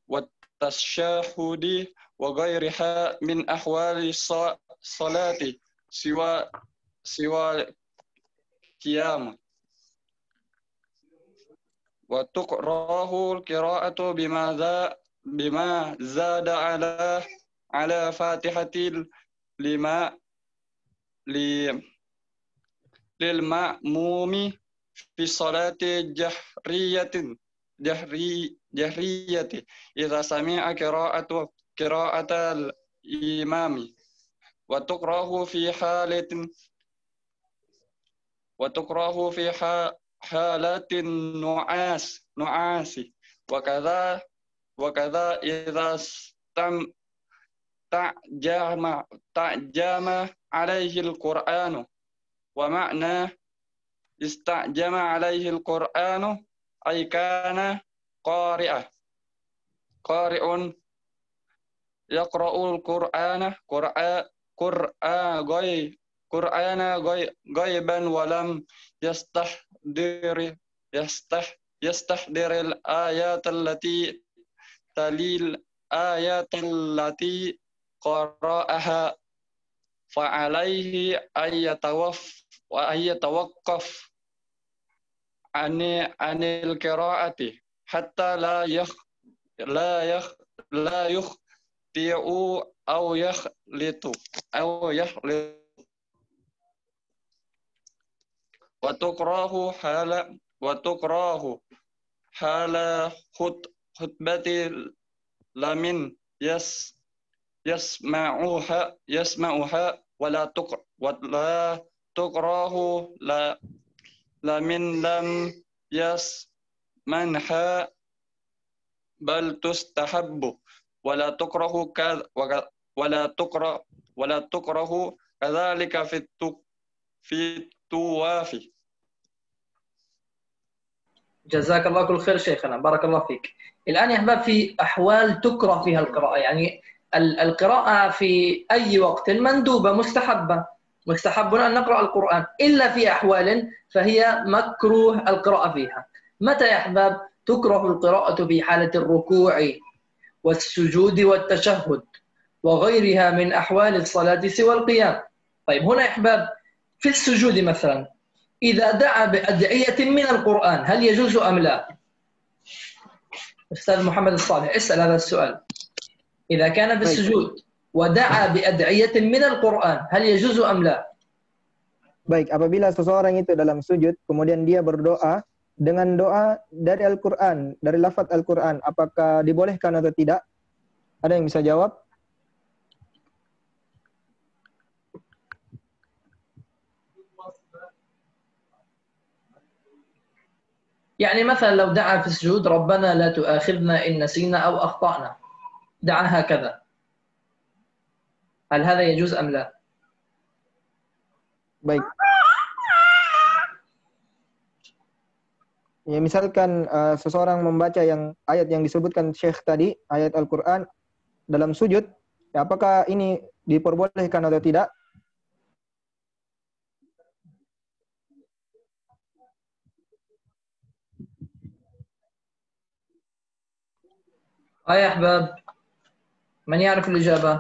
والتشهد وغيرها من أحوال الصلاة سوى القيام. وتكره القراءة بما زاد على فاتحة للمأموم في صلاة جهرية إذا سمع قراءة الإمام. وتكره في حالة النعاس وكذا إذا تعجم عليه القرآن. ومعنى استعجم عليه القرآن أي كان قارئ يقرأ القرآن غيبا ولم يستحضر الآيات التي تلي الآيات التي قرأها، فعليه أن يتوقف عن القراءة حتى لا يخطئ أو يخلط. وتكره حال خطبة لمن يسمعها ولا تكره لمن لم يسمعها بل تستحب. ولا تكره ولا تكره كذلك في الطواف. جزاك الله كل خير شيخنا، بارك الله فيك. الآن يا أحباب في أحوال تكره فيها القراءة، يعني القراءة في أي وقت مندوبة مستحبة، مستحب أن نقرأ القرآن، إلا في أحوال فهي مكروه القراءة فيها. متى يا أحباب تكره القراءة؟ في حالة الركوع والسجود والتشهد وغيرها من أحوال الصلاة سوى القيام. طيب هنا يا أحباب في السجود مثلا إذا دعا بأدعية من القرآن هل يجوز أم لا؟ أستاذ محمد الصالح اسأل هذا السؤال. إذا كان في السجود ودعا بأدعية من القرآن هل يجوز أم لا؟ Baik, apabila seseorang itu dalam sujud kemudian dia berdoa dengan doa dari Al-Quran, dari lafaz Al-Quran, apakah dibolehkan atau tidak? Ada yang bisa jawab? يعني مثلا لو دعا في السجود ربنا لا تؤاخذنا إن نسينا أو أخطأنا، دعا هكذا، هل هذا يجوز أم لا؟ Baik. Ya, misalkan seseorang membaca ayat yang disebutkan Syekh tadi, ayat Al-Quran dalam sujud, ya, apakah ini diperbolehkan atau tidak? يا أحباب من يعرف الإجابة؟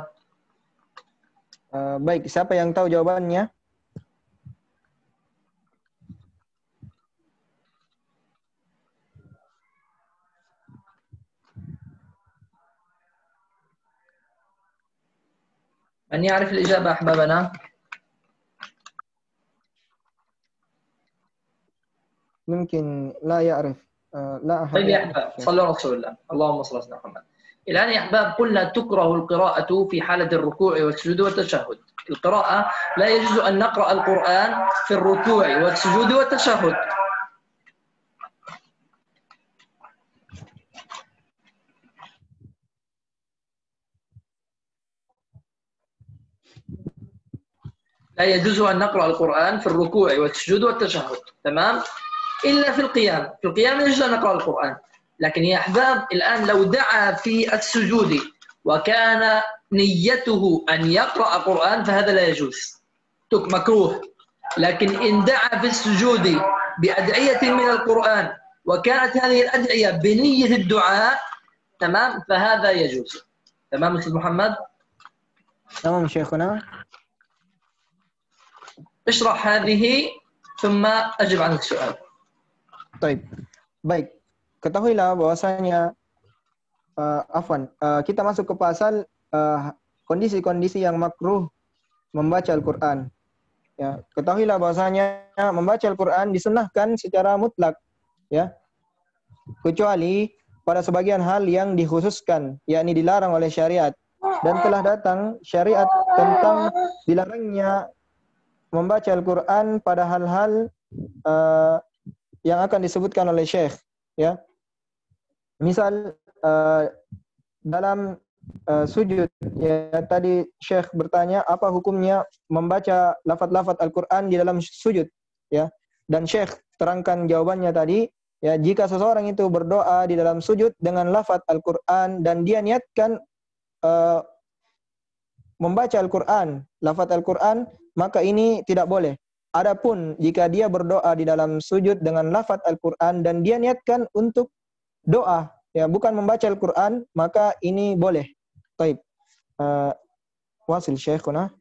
Baik, siapa yang tahu jawabannya? من يعرف الإجابة أحبابنا؟ Mungkin la ya'rif. لا أحد طيب يا أحباب صلوا على رسول الله، اللهم صل على محمد. الآن يا أحباب قلنا تكره القراءة في حالة الركوع والسجود والتشهد. القراءة لا يجوز أن نقرأ القرآن في الركوع والسجود والتشهد. لا يجوز أن نقرأ القرآن في الركوع والسجود والتشهد، تمام؟ إلا في القيام، في القيام يجوز أن نقرأ القرآن. لكن يا أحباب الآن لو دعا في السجود وكان نيته أن يقرأ قرآن فهذا لا يجوز، مكروه. لكن إن دعا في السجود بأدعية من القرآن وكانت هذه الأدعية بنية الدعاء تمام فهذا يجوز. تمام أستاذ محمد؟ تمام شيخنا. اشرح هذه ثم أجب عن السؤال. Baik. Ketahuilah bahwasanya kita masuk ke pasal kondisi-kondisi yang makruh membaca Al-Qur'an. Ya, ketahuilah bahwasanya membaca Al-Qur'an disunnahkan secara mutlak, ya. Kecuali pada sebagian hal yang dikhususkan, yakni dilarang oleh syariat, dan telah datang syariat tentang dilarangnya membaca Al-Qur'an pada hal-hal yang akan disebutkan oleh Syekh, ya. Misal dalam sujud, ya, tadi Syekh bertanya apa hukumnya membaca lafaz-lafaz Al-Qur'an di dalam sujud, ya. Dan Syekh terangkan jawabannya tadi, ya, jika seseorang itu berdoa di dalam sujud dengan lafaz Al-Qur'an dan dia niatkan membaca Al-Qur'an, lafaz Al-Qur'an, maka ini tidak boleh. Adapun jika dia berdoa di dalam sujud dengan lafaz Al-Qur'an dan dia niatkan untuk doa, ya, bukan membaca Al-Qur'an, maka ini boleh. Baik. Wasil Syekhuna.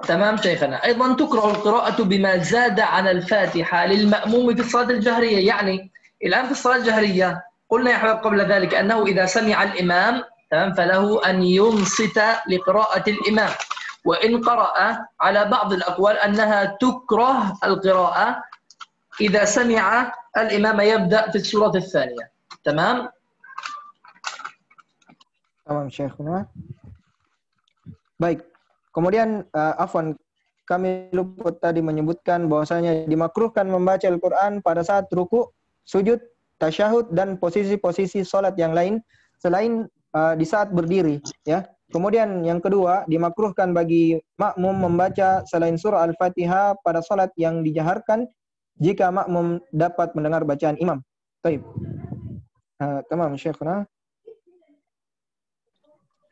تمام شيخنا. أيضا تكره القراءة بما زاد عن الفاتحة للمأموم في الصلاة الجهرية. يعني الآن في الصلاة الجهرية قلنا يا حباب قبل ذلك أنه إذا سمع الإمام تمام فله أن ينصت لقراءة الإمام، وإن قرأ على بعض الأقوال أنها تكره القراءة إذا سمع الإمام يبدأ في السورة الثانية. تمام؟ Tamam Syekhuna. Baik. Kemudian kami luput tadi menyebutkan bahwasanya dimakruhkan membaca Al-Qur'an pada saat ruku, sujud, tasyahud dan posisi-posisi salat yang lain selain di saat berdiri, ya. Kemudian yang kedua, dimakruhkan bagi makmum membaca selain surah Al-Fatihah pada salat yang dijaharkan jika makmum dapat mendengar bacaan imam. Baik. Tamam Syekhna.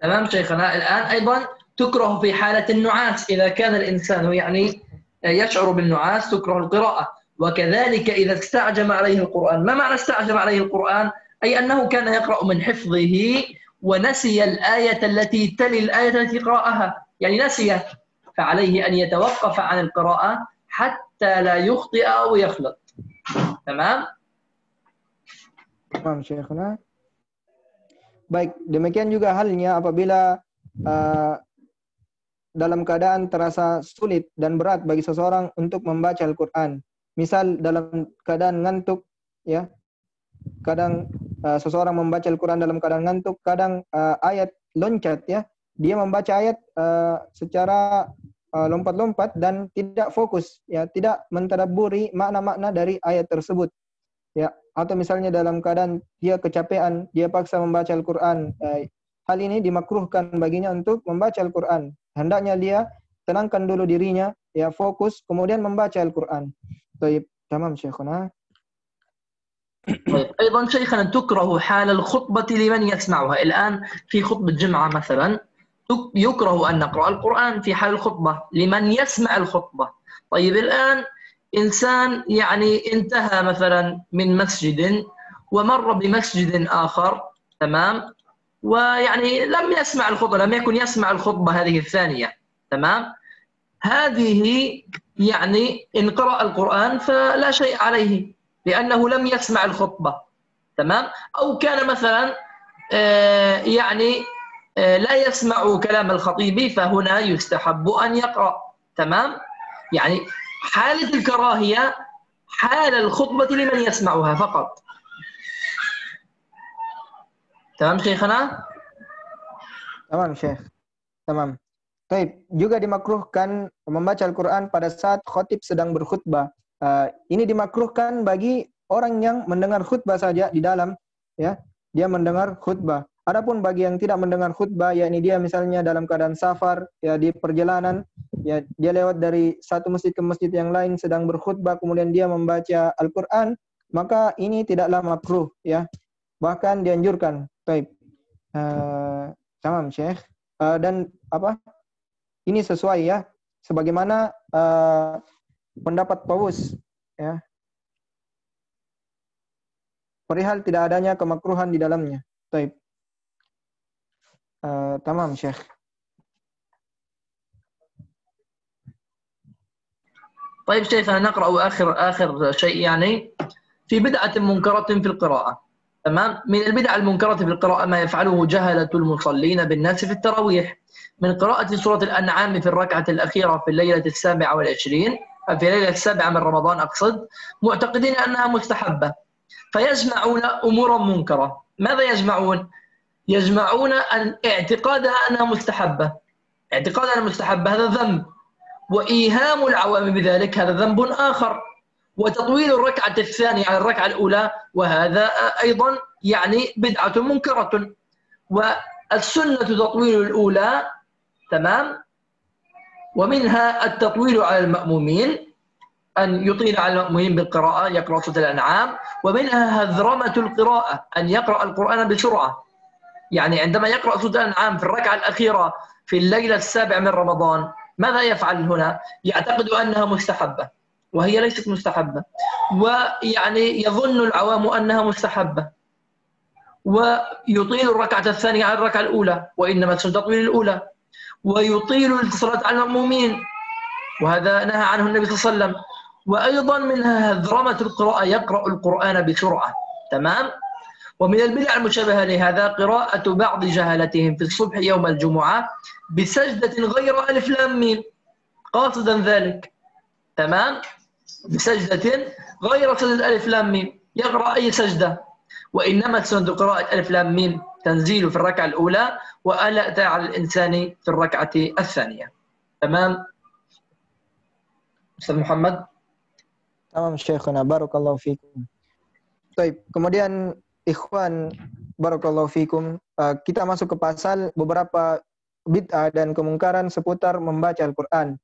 تمام شيخنا. الآن أيضا تكره في حالة النعاس إذا كان الإنسان يعني يشعر بالنعاس تكره القراءة، وكذلك إذا استعجم عليه القرآن. ما معنى استعجم عليه القرآن؟ أي أنه كان يقرأ من حفظه ونسي الآية التي تلي الآية التي قرأها، يعني نسيه، فعليه أن يتوقف عن القراءة حتى لا يخطئ أو يخلط. تمام؟ Tamam Syekhna. Baik, demikian juga halnya apabila dalam keadaan terasa sulit dan berat bagi seseorang untuk membaca Al-Quran. Misal dalam keadaan ngantuk, ya. Kadang seseorang membaca Al-Quran dalam keadaan ngantuk, kadang ayat loncat, ya. Dia membaca ayat secara lompat-lompat dan tidak fokus, ya, tidak mentadabburi makna-makna dari ayat tersebut. Ya, atau misalnya dalam keadaan dia kecapean, dia paksa membaca Al-Quran. Hal ini dimakruhkan baginya untuk membaca Al-Quran. Hendaknya dia tenangkan dulu dirinya, ya, fokus, kemudian membaca Al-Quran. Baik, tamam Syekhuna. طيب أيضا شيخنا تكره حال الخطبة لمن يسمعها. الآن في خطبة جمعة مثلا يكره أن نقرأ القرآن في حال الخطبة لمن يسمع الخطبة. طيب الآن إنسان يعني انتهى مثلا من مسجد ومر بمسجد آخر، تمام، ويعني لم يسمع الخطبة، لم يكن يسمع الخطبة هذه الثانية، تمام، هذه يعني إن قرأ القرآن فلا شيء عليه لأنه لم يسمع الخطبة، تمام، أو كان مثلا يعني لا يسمع كلام الخطيب فهنا يستحب أن يقرأ، تمام. يعني حالة الكراهية حال الخطبة لمن يسمعها فقط. تمام شيخنا؟ Tamam Syekh. Tamam. Baik, juga dimakruhkan membaca Al-Quran pada saat khatib sedang berkhutbah. Ini dimakruhkan bagi orang yang mendengar khutbah saja di dalam, ya, dia mendengar khutbah. Adapun bagi yang tidak mendengar khutbah, yakni dia misalnya dalam keadaan safar, ya, di perjalanan, ya, dia lewat dari satu masjid ke masjid yang lain sedang berkhutbah, kemudian dia membaca Al-Quran, maka ini tidaklah makruh, ya, bahkan dianjurkan. Baik, tamam Syekh. Dan apa? Ini sesuai, ya, sebagaimana pendapat Paus, ya, perihal tidak adanya kemakruhan di dalamnya. Baik. Tamam Syekh. طيب شيخنا نقرأ آخر شيء يعني في بدعة منكرة في القراءة، تمام. من البدع المنكرة في القراءة ما يفعله جهلة المصلين بالناس في التراويح من قراءة سورة الأنعام في الركعة الأخيرة في الليلة 27، في الليلة 7 من رمضان أقصد، معتقدين أنها مستحبة فيجمعون أمورا منكرة. ماذا يجمعون؟ يجمعون اعتقادها أنها مستحبة. اعتقاد أنها مستحبة هذا ذنب، وإيهام العوام بذلك هذا ذنب آخر، وتطويل الركعة الثانية على الركعة الأولى وهذا أيضا يعني بدعة منكرة. والسنة تطويل الأولى، تمام، ومنها التطويل على المأمومين، أن يطيل على المأمومين بالقراءة يقرأ سورة الأنعام، ومنها هذرمة القراءة أن يقرأ القرآن بسرعة. يعني عندما يقرأ سورة الأنعام في الركعة الأخيرة في الليلة 7 من رمضان ماذا يفعل هنا؟ يعتقد أنها مستحبة وهي ليست مستحبة، ويعني يظن العوام أنها مستحبة ويطيل الركعة الثانية على الركعة الأولى وإنما تطويل الأولى، ويطيل الصلاة على المأمومين وهذا نهى عنه النبي صلى الله عليه وسلم. وأيضا منها هذرمة القراءة يقرأ القرآن بسرعة، تمام. ومن البدع المشابهة لهذا قراءة بعض جهلتهم في الصبح يوم الجمعة بسجدة غير ألف لام ميم قاصدا ذلك، تمام، بسجدة غير سجدة ألف لام ميم، يقرأ أي سجدة، وإنما سنة قراءة ألف لام ميم تنزيل في الركعة الأولى وألا أتى على الإنسان في الركعة الثانية. تمام أستاذ محمد؟ Tamam Syekhuna, barakallahu fikum. Baik, kemudian ikhwan barakallahu fikum, kita masuk ke pasal beberapa bid'ah dan kemungkaran seputar membaca Al-Quran.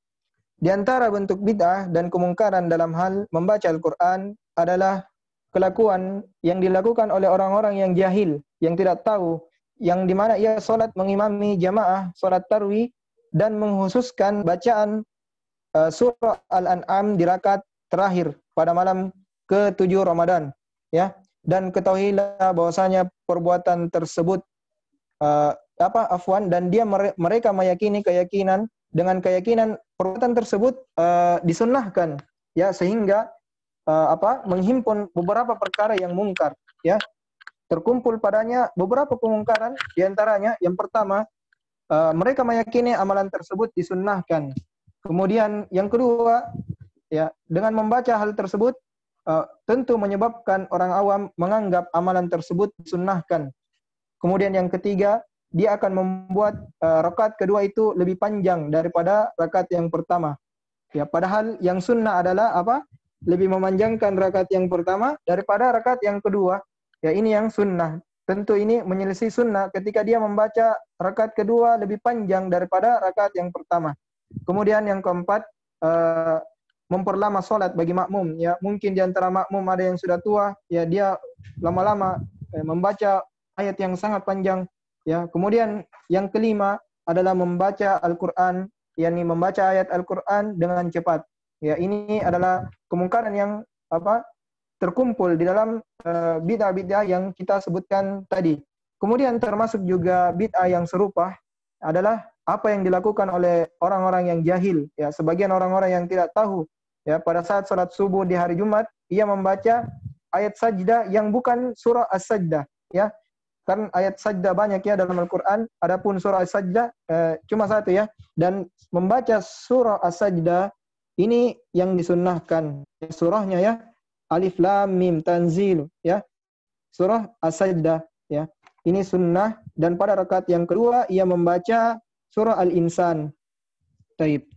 Di antara bentuk bid'ah dan kemungkaran dalam hal membaca Al-Quran adalah kelakuan yang dilakukan oleh orang-orang yang jahil, yang tidak tahu, yang dimana ia solat mengimami jamaah solat tarwih dan menghususkan bacaan surah Al-An'am di rakaat terakhir pada malam ke-7 Ramadan, ya. Dan ketahuilah bahwasanya perbuatan tersebut dan mereka meyakini dengan keyakinan perbuatan tersebut disunnahkan, ya, sehingga menghimpun beberapa perkara yang mungkar, ya. Terkumpul padanya beberapa kemungkaran, di antaranya yang pertama, mereka meyakini amalan tersebut disunnahkan. Kemudian yang kedua, ya, dengan membaca hal tersebut tentu menyebabkan orang awam menganggap amalan tersebut disunnahkan. Kemudian yang ketiga, dia akan membuat rakaat kedua itu lebih panjang daripada rakaat yang pertama. Ya, padahal yang sunnah adalah lebih memanjangkan rakaat yang pertama daripada rakaat yang kedua. Ya, ini yang sunnah. Tentu ini menyelisih sunnah ketika dia membaca rakaat kedua lebih panjang daripada rakaat yang pertama. Kemudian yang keempat, memperlama sholat bagi makmum. Ya, mungkin di antara makmum ada yang sudah tua, ya, dia lama-lama membaca ayat yang sangat panjang. Ya, kemudian yang kelima adalah membaca Al-Quran, yakni membaca ayat Al-Quran dengan cepat. Ya, ini adalah kemungkaran yang terkumpul di dalam bid'ah-bid'ah yang kita sebutkan tadi. Kemudian termasuk juga bid'ah yang serupa adalah apa yang dilakukan oleh orang-orang yang jahil, ya, sebagian orang-orang yang tidak tahu, ya, pada saat salat subuh di hari Jumat ia membaca ayat sajdah yang bukan surah As-Sajdah, ya. Kan ayat sajdah banyak, ya, dalam Al-Qur'an, adapun surah As-Sajdah cuma satu, ya. Dan membaca surah As-Sajdah ini yang disunnahkan. Surahnya, ya, Alif Lam Mim Tanzil, ya. Surah As-Sajdah, ya. Ini sunnah, dan pada rakaat yang kedua ia membaca surah Al-Insan. Taib.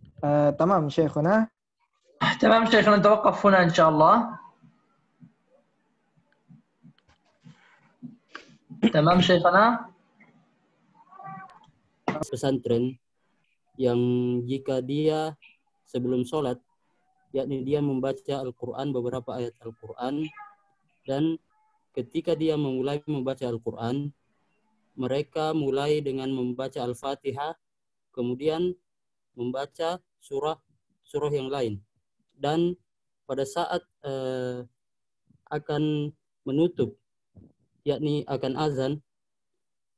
Tamam Syekhuna. تمام شيخنا، نتوقف هنا إن شاء الله. تمام شيخنا. Pesantren yang jika dia sebelum sholat, yakni dia membaca Al-Quran, beberapa ayat Al-Quran, dan ketika dia memulai membaca Al-Quran, mereka mulai dengan membaca Al-Fatihah, kemudian membaca surah yang lain. Dan pada saat akan menutup, yakni akan azan,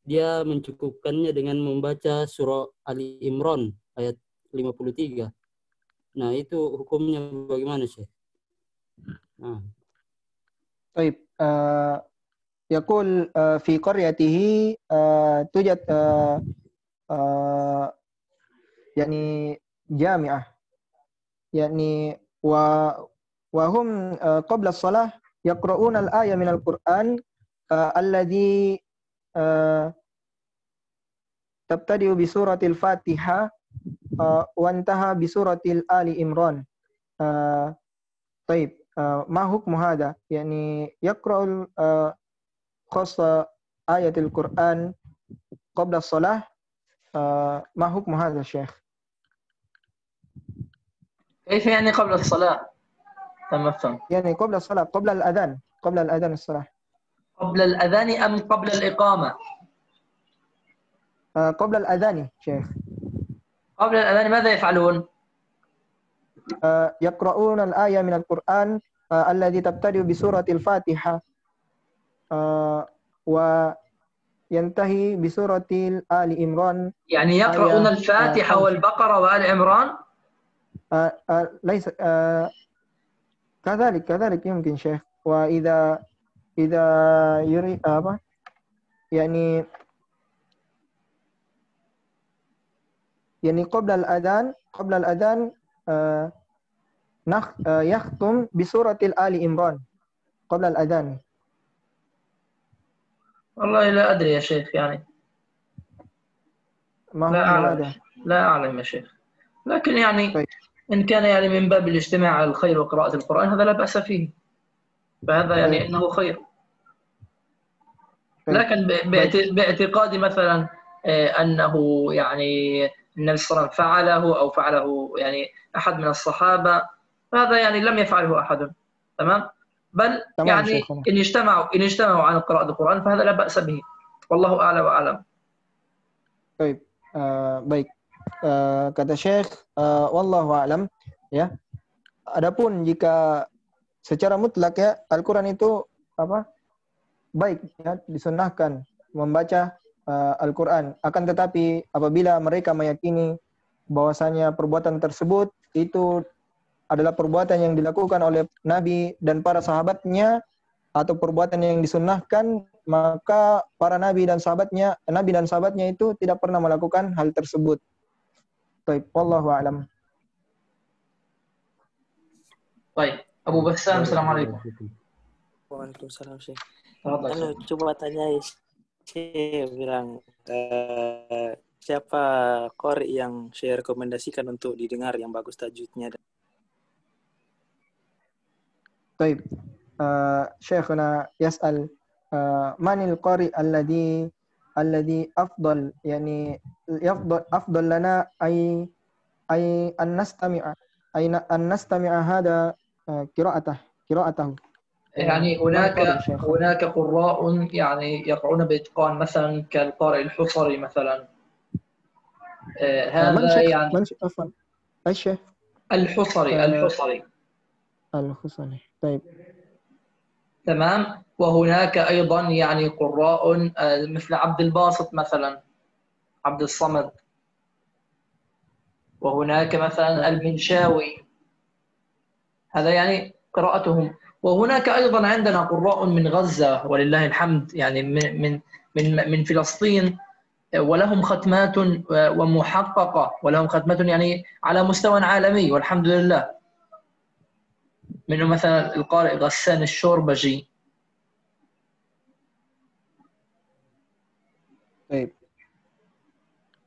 dia mencukupkannya dengan membaca surah Ali Imran ayat 53. Nah, itu hukumnya bagaimana, Syekh? Baik. Yaqul fi qaryatihi tujad yakni jami'ah, yakni wa hum qabla as-salah yaqra'una al-aya min al-Qur'an alladhi tabtadi'u bi suratil Fatihah wa intaha bi suratil Ali Imran. Baik. ما حكم هذا؟ يعني يقرأ خاص آية القرآن قبل الصلاة، ما حكم هذا الشيخ؟ كيف يعني قبل الصلاة؟ تمام. يعني قبل الصلاة، قبل الأذان الصلاة. قبل الأذان أم قبل الإقامة؟ قبل الأذان شيخ. قبل الأذان ماذا يفعلون؟ يقرؤون الآية من القرآن الذي تبتدئ بسورة الفاتحة وينتهي بسورة آل عمران. يعني يقرؤون الفاتحة والبقرة وآل عمران؟ ليس كذلك يمكن شيخ. وإذا يريد يعني قبل الأذان يختم بسورة آل عمران قبل الأذان. والله لا أدري يا شيخ، يعني لا أعلم يا شيخ، لكن يعني طيب. إن كان يعني من باب الاجتماع على الخير وقراءة القرآن هذا لا بأس فيه، فهذا يعني إنه خير. لكن باعتقادي مثلا أنه يعني النبي صلى الله عليه وسلم فعله أو فعله يعني أحد من الصحابة، فهذا يعني لم يفعله أحد. تمام. بل تمام يعني شيخنا. إن اجتمعوا على قراءة القرآن فهذا لا بأس به، والله أعلى وأعلم. Baik. Baik. Kata Syekh, wallahu a'lam, ya. Adapun jika secara mutlak ya Al-Qur'an itu baik ya, disunnahkan membaca Al-Qur'an. Akan tetapi apabila mereka meyakini bahwasanya perbuatan tersebut itu adalah perbuatan yang dilakukan oleh Nabi dan para sahabatnya atau perbuatan yang disunnahkan, maka para nabi dan sahabatnya itu tidak pernah melakukan hal tersebut. Baik, wallahu a'lam. Baik, Abu Bassam, assalamualaikum. Waalaikumsalam, Syekh. Tafadhal, Syekh. Coba tanya Syekh, bilang siapa qari yang Syekh rekomendasikan untuk didengar yang bagus tajwidnya? Baik. Syekhuna yas'al manil qari alladhi afdal, yani afdal lana ay an nastami'a hada qira'atahu. يعني هناك قراء يعني يقرؤون بإتقان مثلا كالقارئ الحصري مثلا. هذا يعني عفوا الشيخ الحصري. طيب. تمام. وهناك أيضا يعني قراء مثل عبد الباسط مثلا، عبد الصمد، وهناك مثلا المنشاوي، هذا يعني قراءتهم. وهناك أيضا عندنا قراء من غزة ولله الحمد، يعني من فلسطين، ولهم ختمات ومحققة، ولهم ختمات يعني على مستوى عالمي والحمد لله. منهم مثلا القارئ غسان الشوربجي. طيب.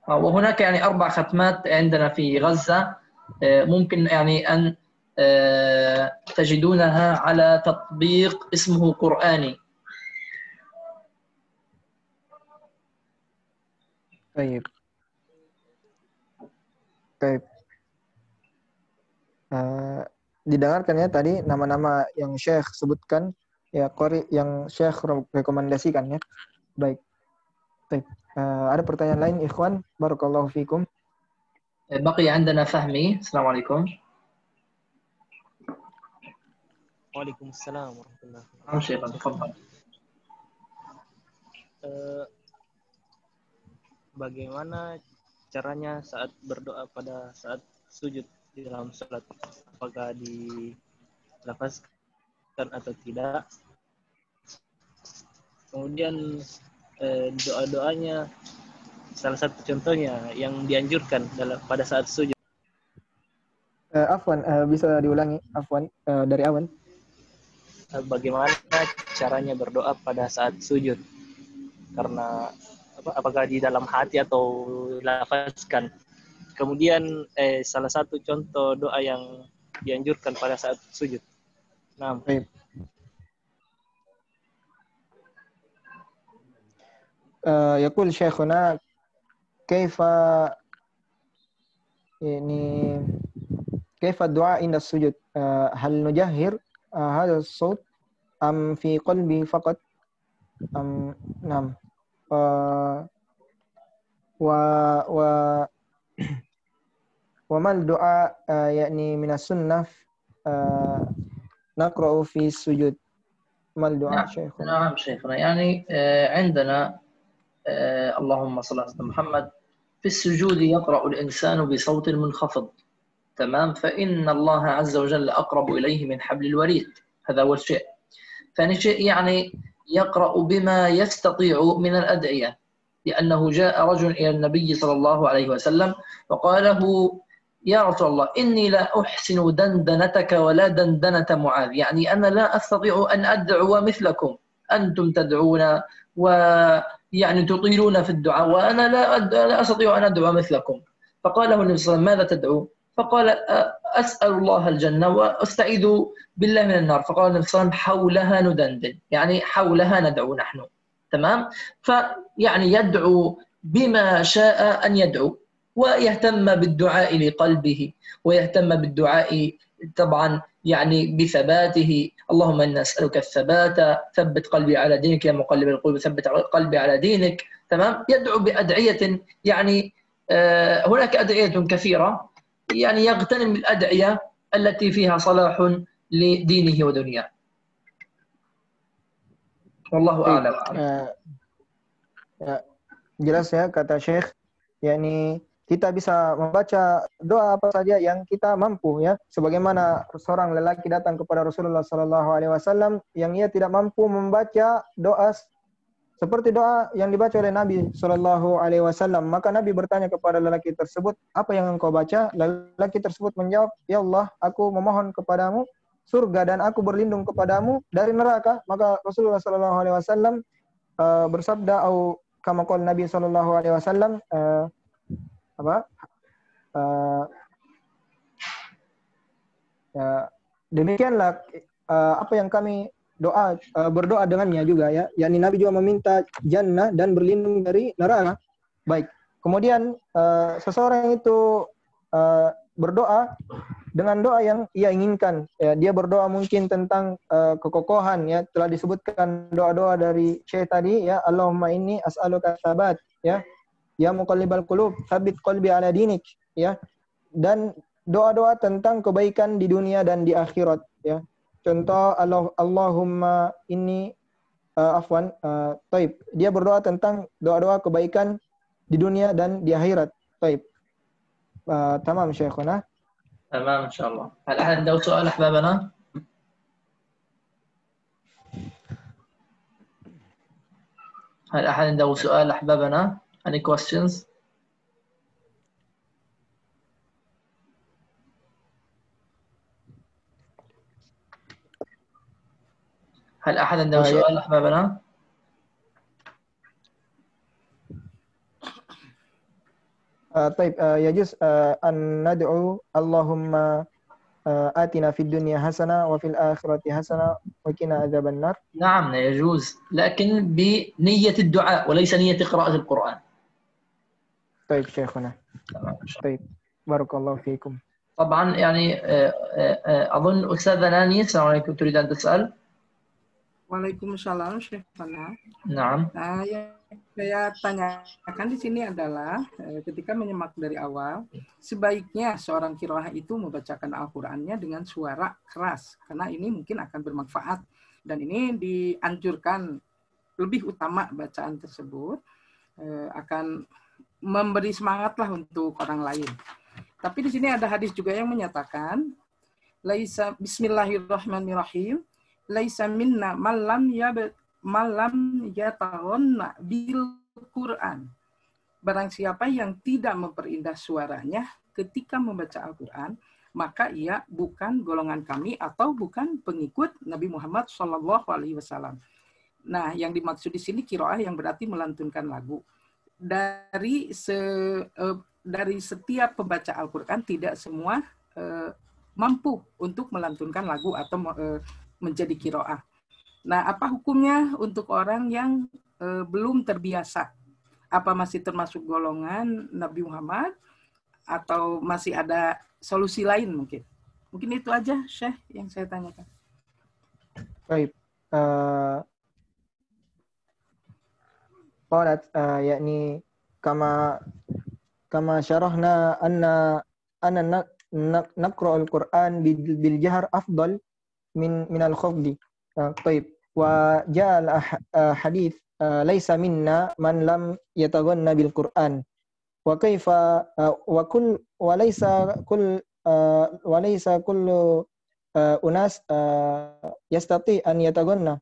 وهناك يعني 4 ختمات عندنا في غزة، ممكن يعني أن تجدونها على تطبيق اسمه قرآني. طيب. Didengarkan ya tadi nama-nama yang Syekh sebutkan, ya qari yang Syekh rekomendasikan ya. Baik. Ada pertanyaan lain ikhwan? Barakallahu fikum. بقي عندنا فهمي. السلام عليكم. Waalaikumsalam warahmatullahi نعم شيخ، تفضل. Bagaimana caranya saat berdoa pada saat sujud di dalam salat? Apakah dilafazkan atau tidak? Kemudian doa-doanya, salah satu contohnya yang dianjurkan pada saat sujud. Afwan, bisa diulangi? Afwan, dari awal. Bagaimana caranya berdoa pada saat sujud? Karena apakah di dalam hati atau dilafazkan? Kemudian salah satu contoh doa yang dianjurkan pada saat sujud. Nah. يقول شيخنا كيف الدعاء عند السجود؟ هل نجهر هذا الصوت أم في قلبي فقط؟ نعم. وما الدعاء يعني من السنة نقرأ في السجود؟ ما الدعاء شيخنا؟ نعم شيخنا، يعني عندنا اللهم صل على سيدنا محمد، في السجود يقرأ الإنسان بصوت منخفض، تمام، فإن الله عز وجل أقرب إليه من حبل الوريد، هذا أول شيء. ثاني شيء يعني يقرأ بما يستطيع من الأدعية، لأنه جاء رجل إلى النبي صلى الله عليه وسلم وقال له يا رسول الله إني لا أحسن دندنتك ولا دندنة معاذ، يعني أنا لا أستطيع أن أدعو مثلكم، أنتم تدعون ويعني تطيلون في الدعاء وأنا لا أستطيع أن أدعو مثلكم. فقال له النبي صلى الله عليه وسلم ماذا تدعو؟ فقال أسأل الله الجنة وأستعيذ بالله من النار. فقال النبي صلى الله عليه وسلم حولها ندندن، يعني حولها ندعو نحن. تمام. فيعني يدعو بما شاء أن يدعو، ويهتم بالدعاء لقلبه، ويهتم بالدعاء طبعا يعني بثباته. اللهم إنا نسألك الثبات، ثبت قلبي على دينك يا مقلب القلوب ثبت قلبي على دينك. تمام. يدعو بأدعية يعني هناك أدعية كثيرة، يعني يغتنم الأدعية التي فيها صلاح لدينه ودنياه. والله أعلم. Jelas ya kata Syekh, yakni kita bisa membaca doa apa saja yang kita mampu ya. Sebagaimana seorang lelaki datang kepada Rasulullah SAW yang ia tidak mampu membaca doa seperti doa yang dibaca oleh Nabi SAW, maka Nabi bertanya kepada lelaki tersebut, apa yang engkau baca? Lelaki tersebut menjawab, ya Allah, aku memohon kepadamu surga dan aku berlindung kepadamu dari neraka. Maka Rasulullah SAW bersabda, au kama qala Nabi SAW, demikianlah apa yang kami berdoa dengannya juga ya. Yani Nabi juga meminta jannah dan berlindung dari neraka. Baik. Kemudian seseorang itu berdoa dengan doa yang ia inginkan. Ya, dia berdoa mungkin tentang kekokohan ya. Telah disebutkan doa-doa dari Syekh tadi ya. Allahumma inni as'aluka tsabat ya. Ya muqallibal qulub, tsabbit qalbi ala dinik ya. Dan doa-doa tentang kebaikan di dunia dan di akhirat ya. Contoh Allahumma inni taib. Dia berdoa tentang doa-doa kebaikan di dunia dan di akhirat. Taib. Tamam Syekhuna. تمام إن شاء الله. هل أحد عنده سؤال أحبابنا؟ هل أحد عنده سؤال أحبابنا؟ Any questions? هل أحد عنده سؤال أحبابنا؟ طيب يجوز أن ندعو اللهم آتنا في الدنيا حسنة وفي الآخرة حسنة وقنا عذاب النار. نعم يجوز، لكن بنية الدعاء وليس نية قراءة القرآن. طيب شيخنا. طيب بارك الله فيكم. طبعا يعني أظن أستاذة ناني، السلام عليكم، تريد أن تسأل؟ Waalaikumsalam, Syekhana. Naam. Nah, yang saya tanyakan di sini adalah ketika menyimak dari awal, sebaiknya seorang qiraah itu membacakan Al-Qur'annya dengan suara keras karena ini mungkin akan bermanfaat dan ini dianjurkan, lebih utama bacaan tersebut akan memberi semangatlah untuk orang lain. Tapi di sini ada hadis juga yang menyatakan laisa bismillahirrahmanirrahim laisa minna malam yataghanna bil Quran. Barang siapa yang tidak memperindah suaranya ketika membaca Al-Quran, maka ia bukan golongan kami atau bukan pengikut Nabi Muhammad SAW. Nah, yang dimaksud di sini qiraah yang berarti melantunkan lagu. Dari setiap pembaca Al-Quran tidak semua mampu untuk melantunkan lagu atau menjadi qiraah. Nah, apa hukumnya untuk orang yang belum terbiasa? Apa masih termasuk golongan Nabi Muhammad atau masih ada solusi lain mungkin? Mungkin itu aja, Syekh, yang saya tanyakan. Baik. Qalat yakni kama syarahna anna naqra al-Qur'an bil jahr afdal min al-khafdi. Baik. Wa ja'al hadits laisa minna man lam yataghanna bil Qur'an. Wa kaifa wa laysa kullu unas yastati an yataghanna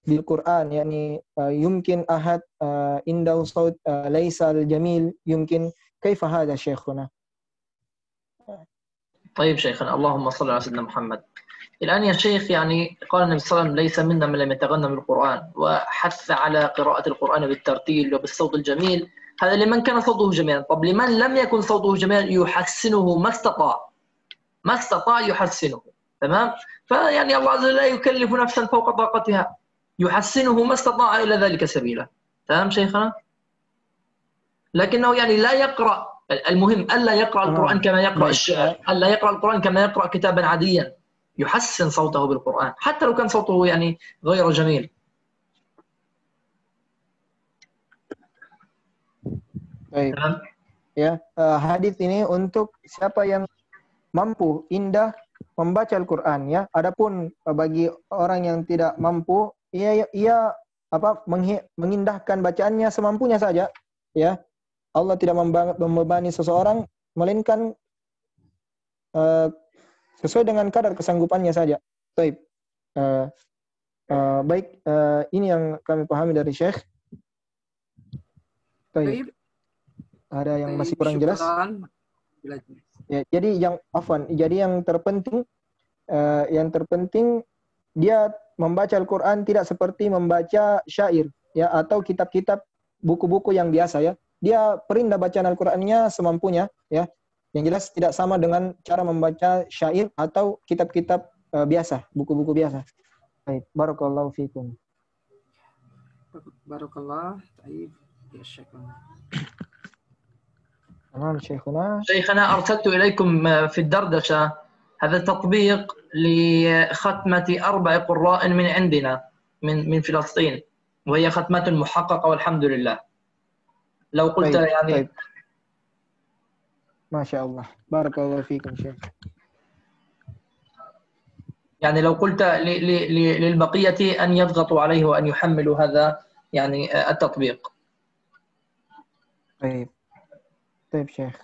bil Qur'an, yani yumkin ahad indahu saut laysa al jamil yumkin. Kaifa hadha shaykhuna? طيب شيخنا، اللهم صل على سيدنا محمد. الآن يا شيخ، يعني قال النبي صلى الله عليه وسلم ليس منا من لم يتغنى بالقرآن، وحث على قراءة القرآن بالترتيل وبالصوت الجميل. هذا لمن كان صوته جميلا. طب لمن لم يكن صوته جميلا يحسنه ما استطاع يحسنه. تمام. فيعني الله عز وجل لا يكلف نفسا فوق طاقتها. يحسنه ما استطاع إلى ذلك سبيلا. تمام شيخنا؟ لكنه يعني لا يقرأ، المهم ألا يقرأ القرآن كما يقرأ الشعر، ألا يقرأ القرآن كما يقرأ كتابا عاديا، يحسن صوته بالقرآن حتى لو كان صوته يعني غير جميل. Baik. Ya, hadis ini untuk siapa yang mampu indah membaca Al-Quran ya. Adapun bagi orang yang tidak mampu, ia mengindahkan bacaannya semampunya saja ya. Allah tidak membebani seseorang melainkan sesuai dengan kadar kesanggupannya saja. Baik. Ini yang kami pahami dari Syekh. Baik. Ada yang masih kurang jelas? Ya, jadi yang terpenting dia membaca Al-Quran tidak seperti membaca syair ya atau kitab-kitab buku-buku yang biasa ya. Dia perindah bacaan Al-Qurannya semampunya ya. Yang jelas tidak sama dengan cara membaca syair atau kitab-kitab biasa, buku-buku biasa. Baik, barakallahu fikum. Barakallah, taib ya Syekh. تمام شيخنا. شيخنا أرسلت إليكم في الدردشة هذا تطبيق لختمة 4 قراء من عندنا من فلسطين، وهي ختمة محققة والحمد لله. لو قلت يعني ما شاء الله بارك الله فيكم شيخ. يعني لو قلت للبقية أن يضغطوا عليه وأن يحملوا هذا يعني التطبيق. طيب شيخ.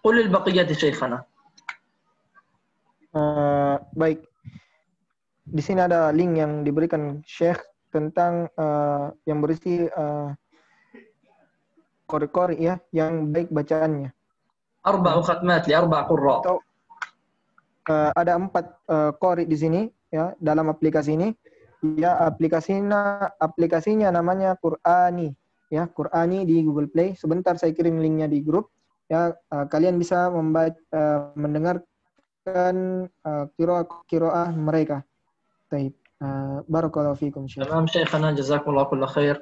قل للبقية شيخنا. Baik. Di sini ada link yang diberikan Syekh tentang yang berisi qori ya, yang baik bacaannya. 4 khatmat li 4 qurra. Ada 4 qori di sini ya dalam aplikasi ini. Ya aplikasinya namanya Qur'ani ya, Qur'ani di Google Play. Sebentar saya kirim linknya di grup ya. Kalian bisa mendengarkan qiraah mereka. Baik. Barakallahu fikum Syekh. Tamam Syekhana, jazakumullahu kulla khair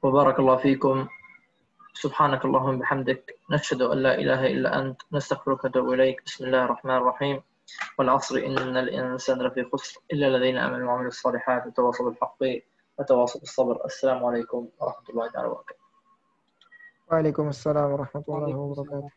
wa barakallahu fikum. سبحانك اللهم بحمدك نشهد أن لا إله إلا أنت نستغفرك ونتوب إليك. بسم الله الرحمن الرحيم. والعصر إن الإنسان لفي خسر إلا الذين آمنوا وعملوا الصالحات وتواصوا بالحق وتواصوا بالصبر. السلام عليكم ورحمة الله تعالى وبركاته. وعليكم السلام ورحمة الله وبركاته.